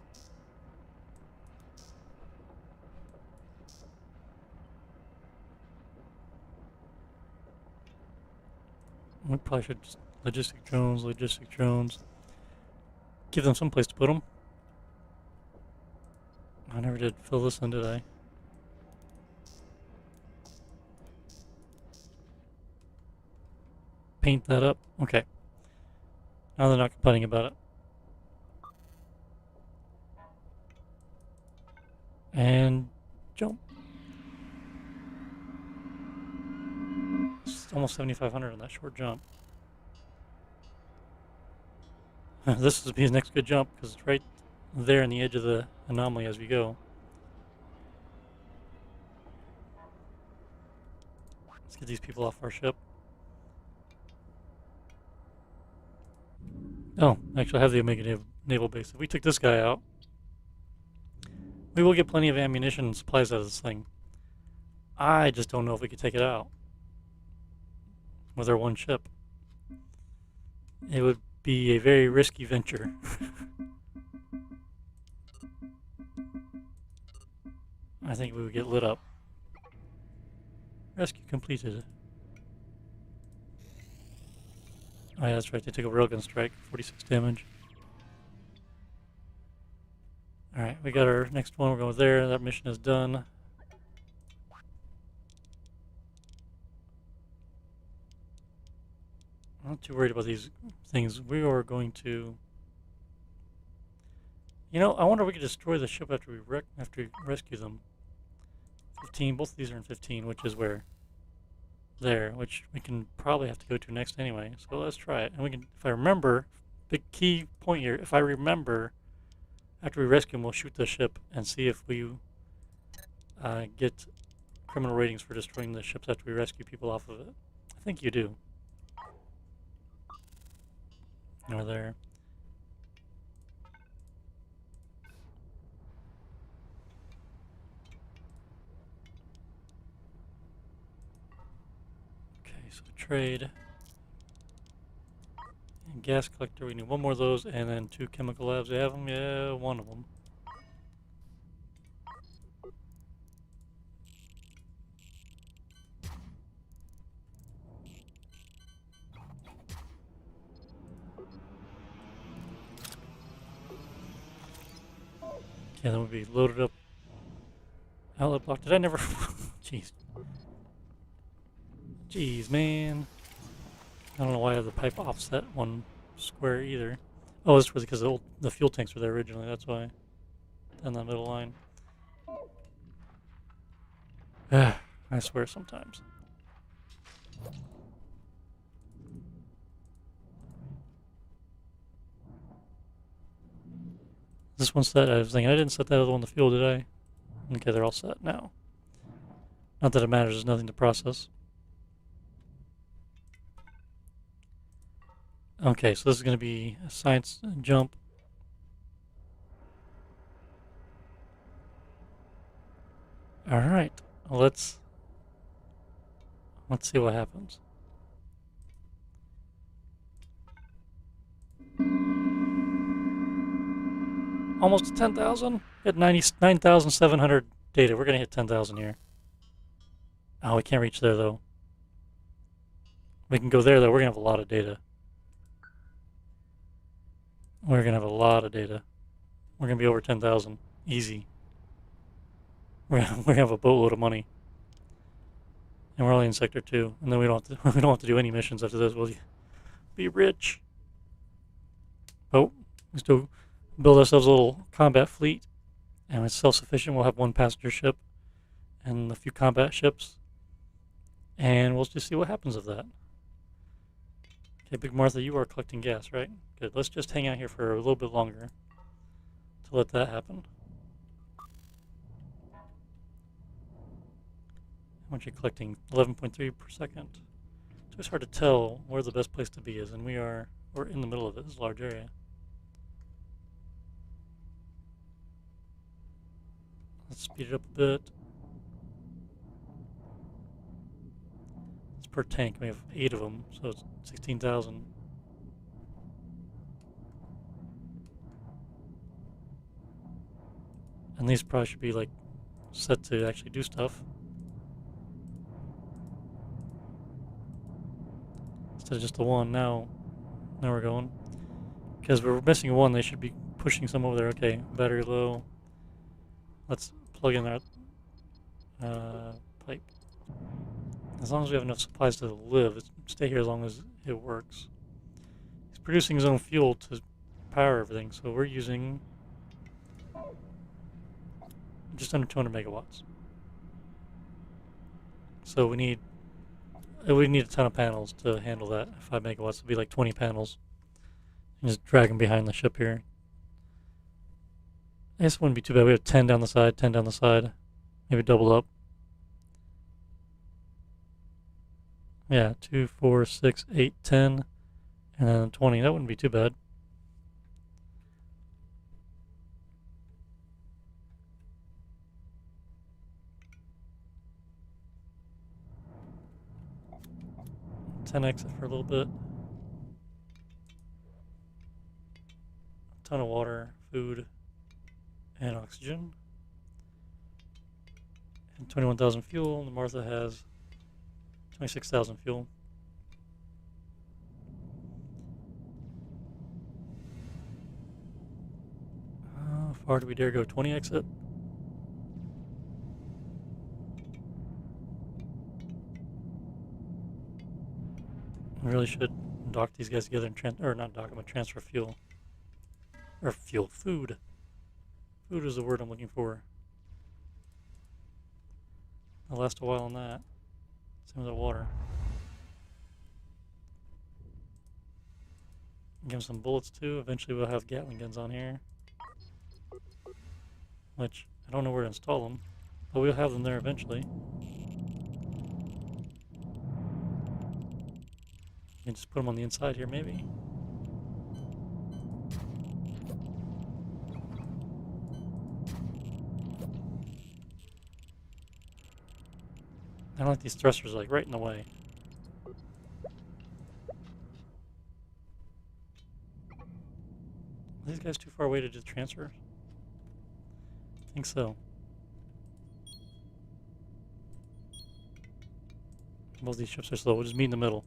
We probably should just logistic drones. Give them some place to put them. I never did fill this in, did I? Paint that up. Okay. Now they're not complaining about it. And jump. It's almost 7,500 on that short jump. This will be his next good jump because it's right there on the edge of the anomaly as we go. Let's get these people off our ship. Oh, actually I have the Omega Naval Base. If we took this guy out, we will get plenty of ammunition and supplies out of this thing. I just don't know if we could take it out with our one ship. It would be a very risky venture. I think we would get lit up. Rescue completed. Oh yeah, that's right, they took a railgun strike, 46 damage. Alright, we got our next one, we're going there, that mission is done. I'm not too worried about these things. We are going to... You know, I wonder if we could destroy the ship after we rescue them. 15, both of these are in 15, which is where? There, which we can probably have to go to next anyway. So let's try it. And we can, if I remember, big key point here, if I remember, after we rescue them, we'll shoot the ship and see if we get criminal ratings for destroying the ships after we rescue people off of it. I think you do. Over there. Okay, so trade. And gas collector, we need one more of those, and then 2 chemical labs. They have them? Yeah, one of them. Yeah, then we'll be loaded up. Outlet block. Did I never... Jeez. Jeez, man. I don't know why I have the pipe offset one square either. Oh, it's because the fuel tanks were there originally. That's why. Down that middle line. I swear sometimes. This one's set. I was thinking I didn't set that other one to fuel, did I? Okay, they're all set now. Not that it matters. There's nothing to process. Okay, so this is going to be a science jump. All right, well, let's see what happens. Almost 10,000. At 99,700 data. We're gonna hit 10,000 here. Oh, we can't reach there though. We can go there though. We're gonna have a lot of data. We're gonna have a lot of data. We're gonna be over 10,000. Easy. We're gonna have a boatload of money. And we're only in sector 2. And then we don't have to do any missions after this. We'll be rich. Oh, we still build ourselves a little combat fleet. And it's self-sufficient. We'll have one passenger ship and a few combat ships. And we'll just see what happens of that. Okay, Big Martha, you are collecting gas, right? Good. Let's just hang out here for a little bit longer to let that happen. How much are you collecting? 11.3 per second. So it's hard to tell where the best place to be is, and we're in the middle of it. This is a large area. Let's speed it up a bit. It's per tank. We have 8 of them, so it's 16,000. And these probably should be like set to actually do stuff. Instead of just the one. Now we're going. Because we're missing one, they should be pushing some over there. Okay, battery low. Let's plug in that pipe. As long as we have enough supplies to live, stay here as long as it works. He's producing his own fuel to power everything, so we're using just under 200 megawatts. So we need a ton of panels to handle that. 5 megawatts would be like 20 panels. And just drag them behind the ship here. I guess it wouldn't be too bad. We have 10 down the side, 10 down the side. Maybe double up. Yeah, 2, 4, 6, 8, 10, and then 20. That wouldn't be too bad. Exit for a little bit. A ton of water, food, and oxygen. And 21,000 fuel. The Martha has 26,000 fuel. How far do we dare go? 20 exit? We really should dock these guys together and or not dock them, but transfer fuel. Or food. Food is the word I'm looking for. I'll last a while on that. Same with the water. Give them some bullets too. Eventually we'll have Gatling guns on here. Which, I don't know where to install them. But we'll have them there eventually. You can just put them on the inside here, maybe. I don't like these thrusters like right in the way. Are these guys too far away to do the transfer? I think so. Both these ships are slow. We'll just meet in the middle.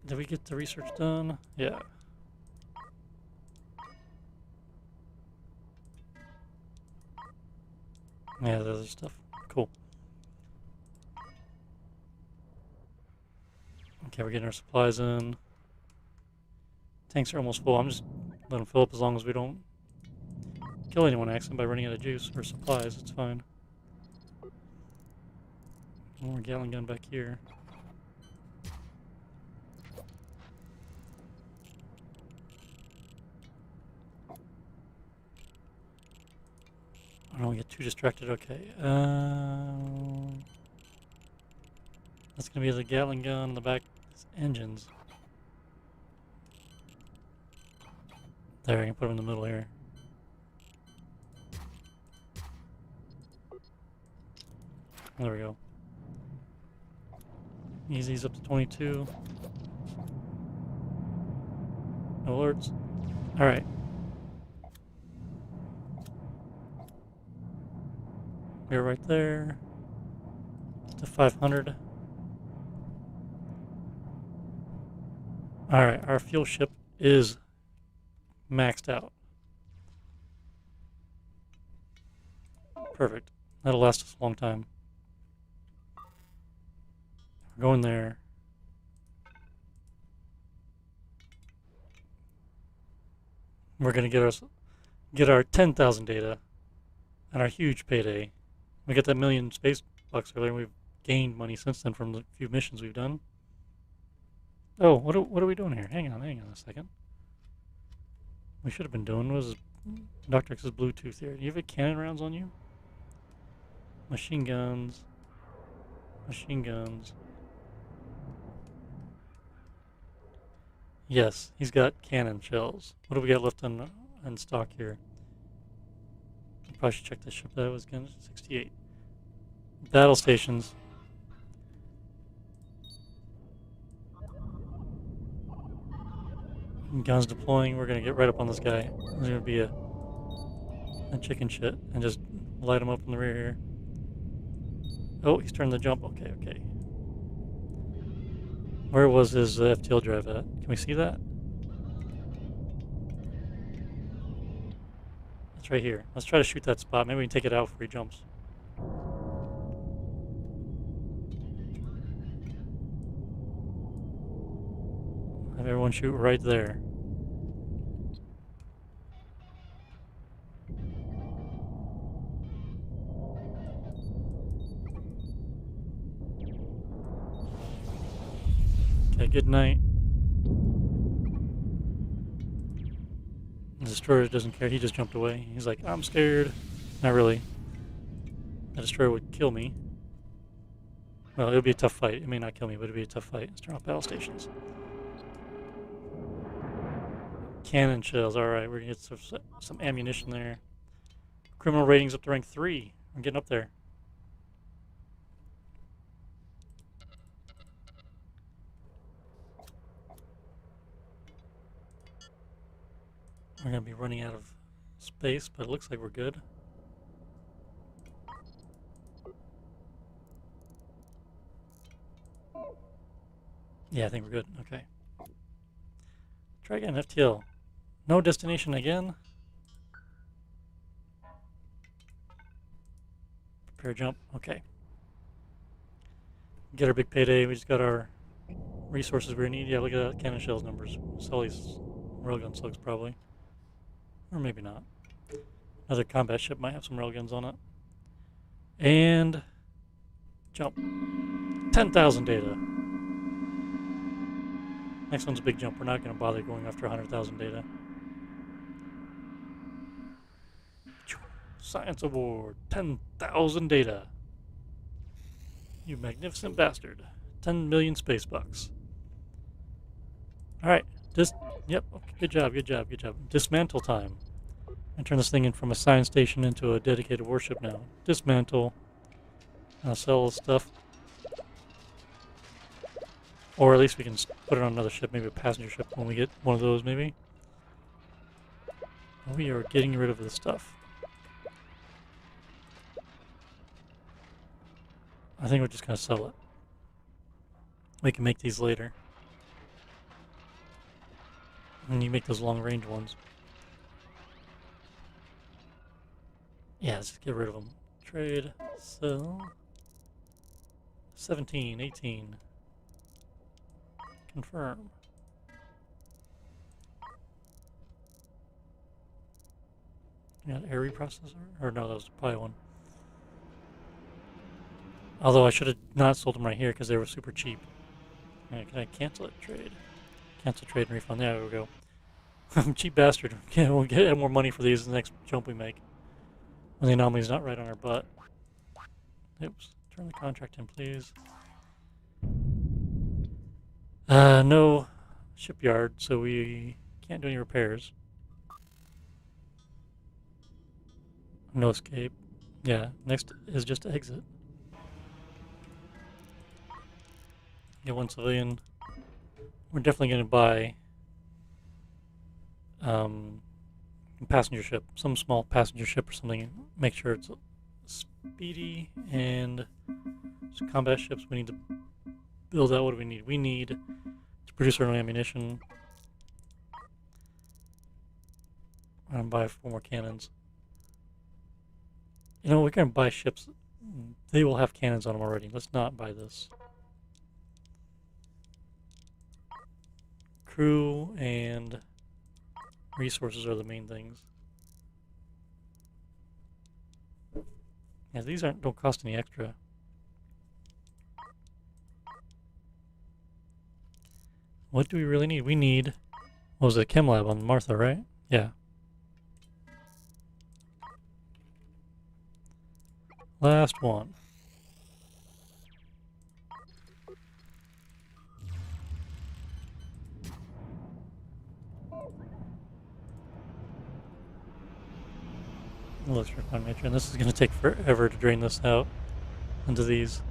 Did we get the research done? Yeah. Yeah, the other stuff. Cool. Okay, we're getting our supplies in. Tanks are almost full. I'm just letting them fill up as long as we don't kill anyone accident by running out of juice or supplies. It's fine. One more Gatling gun back here. I don't want to get too distracted. Okay. That's going to be the Gatling gun in the back engines. There, I can put them in the middle here. There we go. Easy's up to 22. No alerts. Alright. We're right there. To 500. Alright, our fuel ship is maxed out. Perfect. That'll last us a long time. We're going there. We're gonna get our 10,000 data and our huge payday. We got that million space bucks earlier, and we've gained money since then from the few missions we've done. Oh, what are we doing here? Hang on a second. We should have been doing was Dr. X's Bluetooth here. Do you have any cannon rounds on you? Machine guns. Machine guns. Yes, he's got cannon shells. What do we got left in stock here? Probably should check this ship. That was gun 68. Battle stations. Guns deploying. We're gonna get right up on this guy. There's gonna be a chicken shit and just light him up in the rear here. Oh, he's turned the jump. Okay, okay. Where was his FTL drive at? Can we see that? It's right here. Let's try to shoot that spot. Maybe we can take it out before he jumps. Have everyone shoot right there. Okay, good night. The destroyer doesn't care. He just jumped away. He's like, I'm scared. Not really. The destroyer would kill me. Well, it'll be a tough fight. It may not kill me, but it'll be a tough fight. Let's turn off battle stations. Cannon shells. Alright, we're going to get some ammunition there. Criminal ratings up to rank 3. We're getting up there. We're going to be running out of space, but it looks like we're good. Yeah, I think we're good. Okay. Try again, FTL. No destination again. Prepare jump. Okay. Get our big payday. We just got our resources we need. Yeah, look at that. Cannon shells numbers. Sell these railgun slugs probably. Or maybe not. Another combat ship might have some railguns on it. And jump. 10,000 data. Next one's a big jump. We're not going to bother going after 100,000 data. Science award. 10,000 data. You magnificent bastard. 10 million space bucks. Alright. Yep. Okay, good job, good job, good job. Dismantle time. I turn this thing in from a science station into a dedicated warship now. Dismantle. Sell all the stuff. Or at least we can put it on another ship, maybe a passenger ship when we get one of those, maybe. We are getting rid of this stuff. I think we're just going to sell it. We can make these later. And you make those long-range ones. Yeah, let's just get rid of them. Trade, sell. 17, 18. Confirm. Got air reprocessor? Or no, that was probably one. Although I should have not sold them right here because they were super cheap. Alright, can I cancel it? Trade. Cancel trade and refund. There we go. I'm a cheap bastard. We'll get more money for these in the next jump we make. When the anomaly's not right on our butt. Oops. Turn the contract in, please. No shipyard, so we can't do any repairs. No escape. Yeah, next is just exit. Get one civilian. We're definitely going to buy passenger ship, some small passenger ship or something. Make sure it's speedy and combat ships. We need to build out. What do we need? We need to produce our own ammunition. I'm gonna buy 4 more cannons. You know, we're gonna buy ships. They will have cannons on them already. Let's not buy this. Crew and resources are the main things. Yeah, these don't cost any extra. What do we really need? We need, what was it, Chem Lab on Martha, right? Yeah. Last one. Let's refine Matron. This is going to take forever to drain this out into these.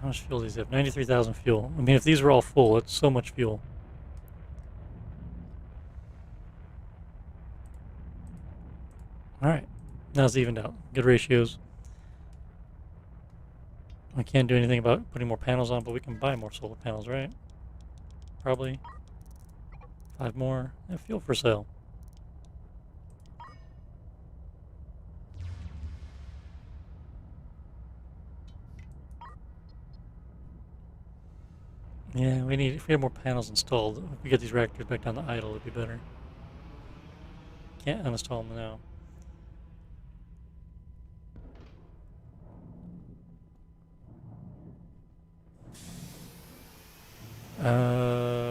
How much fuel do these have? 93,000 fuel. I mean, if these were all full, it's so much fuel. Alright. Now it's evened out. Good ratios. I can't do anything about putting more panels on, but we can buy more solar panels, right? Probably. 5 more. Yeah, fuel for sale. Yeah, if we had more panels installed, if we get these reactors back down to idle, it'd be better. Can't uninstall them now.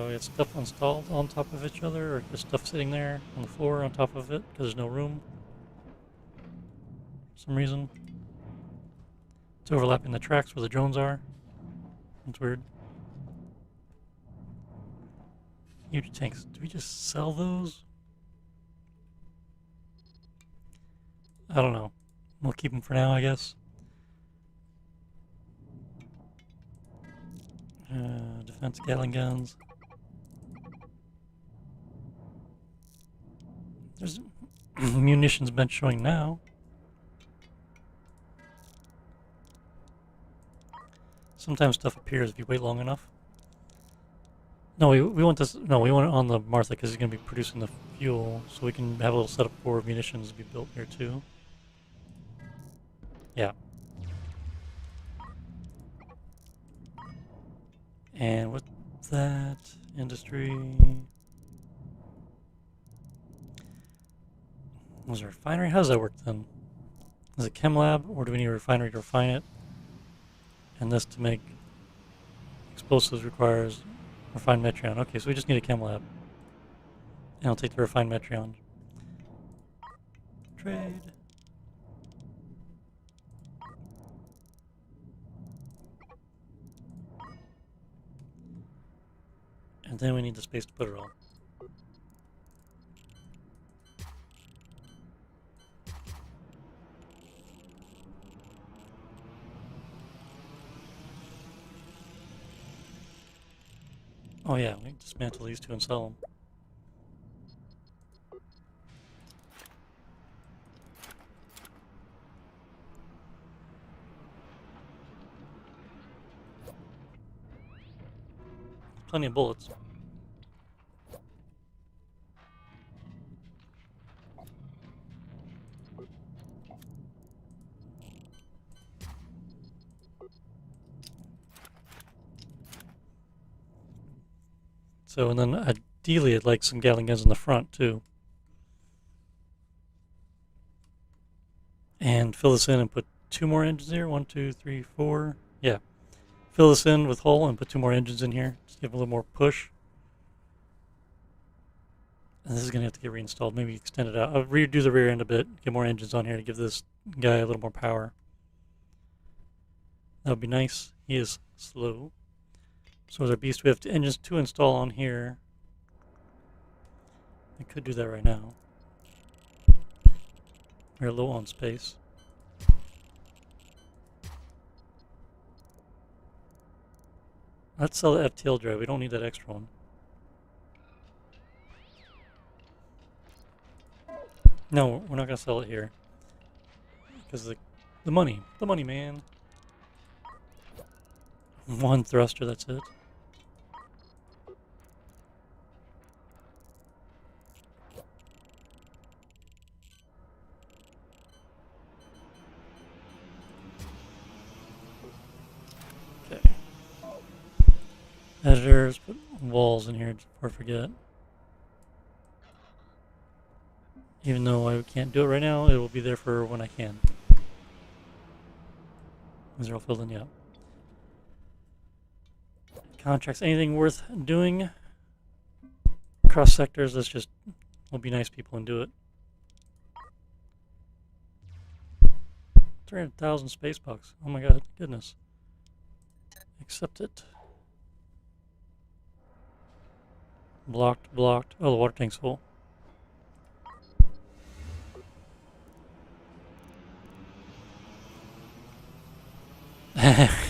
We have stuff installed on top of each other, or just stuff sitting there on the floor on top of it, because there's no room. For some reason. It's overlapping the tracks where the drones are. That's weird. Huge tanks. Do we just sell those? I don't know. We'll keep them for now, I guess. Defense Gatling guns. There's munitions bench showing now. Sometimes stuff appears if you wait long enough. No, we want this. No, we want it on the Martha because it's going to be producing the fuel, so we can have a little setup for munitions to be built here too. Yeah. And with that, industry. Was a refinery? How does that work then? Is it Chem Lab, or do we need a refinery to refine it? And this to make explosives requires refined Metreon. Okay, so we just need a Chem Lab. And I'll take the refined Metreon. Trade. And then we need the space to put it all. Oh yeah, we can dismantle these two and sell them. plenty of bullets. So, and then ideally I'd like some Gatling guns in the front too. And fill this in and put 2 more engines here. 1, 2, 3, 4. Yeah. Fill this in with hull and put 2 more engines in here. Just give a little more push. And this is going to have to get reinstalled. Maybe extend it out. I'll redo the rear end a bit. Get more engines on here to give this guy a little more power. That would be nice. He is slow. So with our beast, we have engines to install on here. I could do that right now. We're low on space. Let's sell the FTL drive. We don't need that extra one. No, we're not going to sell it here. Because the money. The money, man. 1 thruster, that's it. Okay. Editors, put walls in here before I forget. Even though I can't do it right now, it will be there for when I can. These are all filled in, yeah. Contracts, anything worth doing? Cross sectors, let's just, we'll be nice people and do it. 300,000 space bucks. Oh my god, goodness. Accept it. Blocked, blocked. Oh, the water tank's full.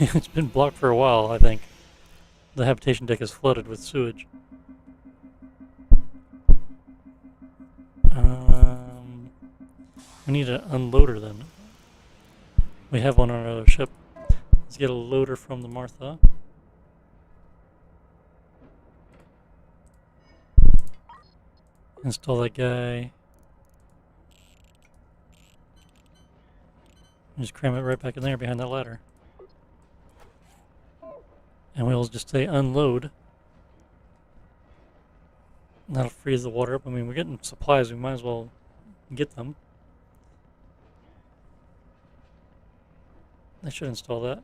It's been blocked for a while, I think. The habitation deck is flooded with sewage. We need an unloader then. We have one on our other ship. Let's get a loader from the Martha. Install that guy. And just cram it right back in there behind that ladder. And we'll just say unload. And that'll freeze the water up. I mean, we're getting supplies. We might as well get them. They should install that.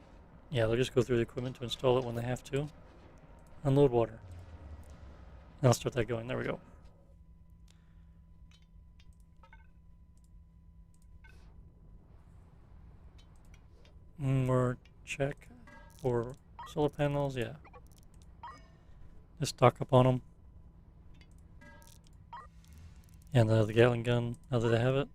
Yeah, they'll just go through the equipment to install it when they have to. Unload water. And I'll start that going. There we go. More check for solar panels, yeah. Just stock up on them. And the Gatling gun, now that I have it.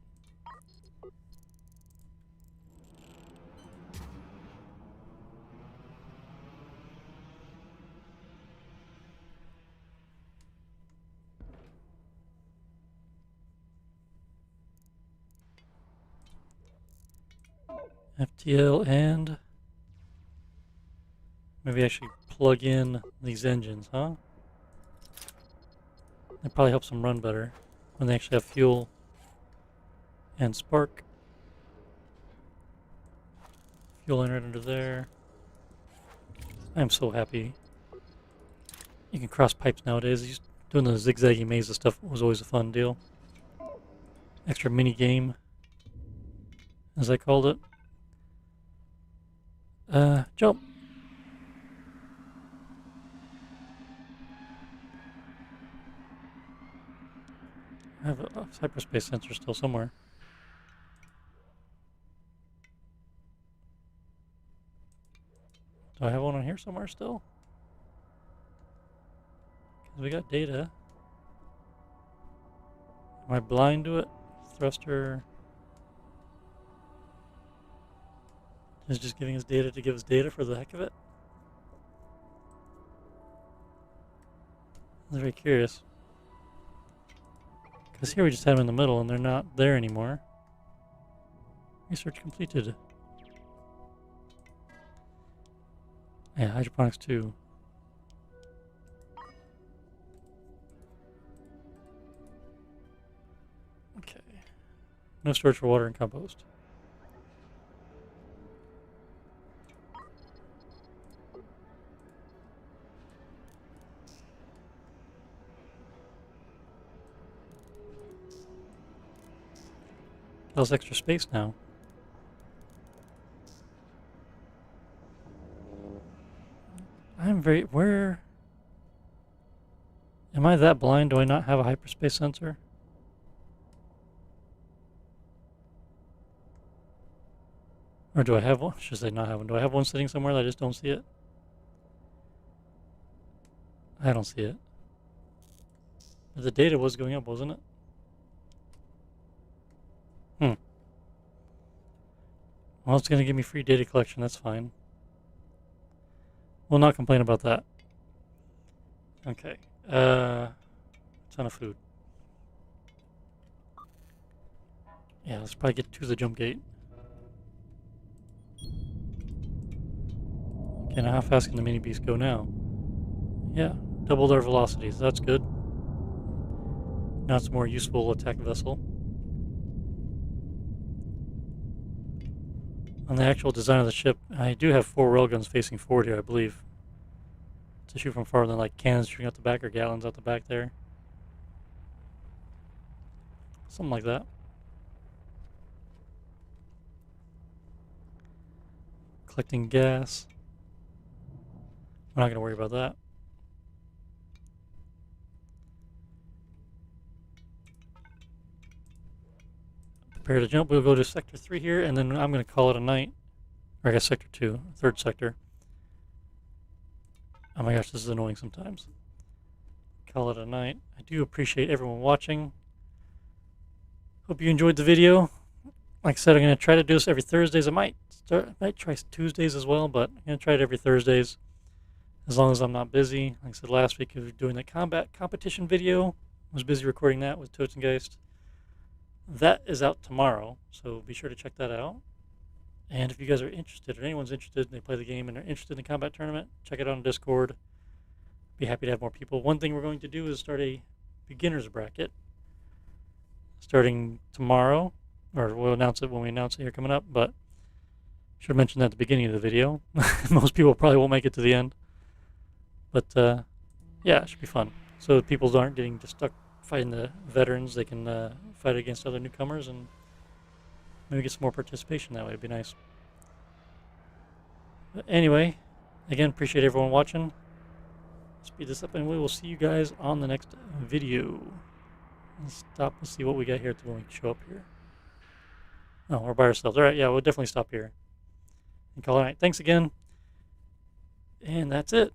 FTL and maybe actually plug in these engines, huh? That probably helps them run better when they actually have fuel and spark. Fuel in right under there. I'm so happy. You can cross pipes nowadays. Just doing the zigzaggy maze of stuff was always a fun deal. Extra mini game, as I called it. Jump. I have a hyperspace sensor still somewhere. Do I have one on here somewhere still? Because we got data. Am I blind to it? Thruster is just giving us data to give us data for the heck of it. I'm very curious. Because here we just had them in the middle and they're not there anymore. Research completed. Yeah, hydroponics 2. No storage for water and compost. Allows extra space now. Where... Am I that blind? Do I not have a hyperspace sensor? Or do I have one? Should I not have one? Do I have one sitting somewhere that I just don't see it? I don't see it. But the data was going up, wasn't it? Well, it's going to give me free data collection. That's fine. We'll not complain about that. Okay. Ton of food. Yeah, let's probably get to the jump gate. Okay, now how fast can the mini beast go now? Yeah, doubled our velocities. That's good. Now it's a more useful attack vessel. On the actual design of the ship, I do have 4 railguns facing forward here, I believe. To shoot from farther than like cannons shooting out the back or gallons out the back there. Something like that. Collecting gas. We're not going to worry about that. Prepare to jump. We'll go to Sector 3 here, and then I'm going to call it a night. Or I guess Sector 2, third sector. Oh my gosh, this is annoying sometimes. Call it a night. I do appreciate everyone watching. Hope you enjoyed the video. Like I said, I'm going to try to do this every Thursdays. I might try Tuesdays as well, but I'm going to try it every Thursdays. As long as I'm not busy. Like I said last week, I was doing the combat competition video. I was busy recording that with Totengeist. That is out tomorrow, so be sure to check that out. And if you guys are interested, or anyone's interested, and they play the game and are interested in the combat tournament, check it out on Discord. Be happy to have more people. One thing we're going to do is start a beginner's bracket starting tomorrow, or we'll announce it when we announce it here coming up, but should have mentioned that at the beginning of the video. Most people probably won't make it to the end. But yeah, it should be fun. So people aren't getting just stuck fighting the veterans. They can fight against other newcomers and maybe get some more participation that way. It'd be nice. But anyway, again, appreciate everyone watching. Speed this up, and we will see you guys on the next video. Let's stop and see what we got here when we show up here. Oh, we're by ourselves. All right, yeah, we'll definitely stop here and call it a night. Thanks again. And that's it.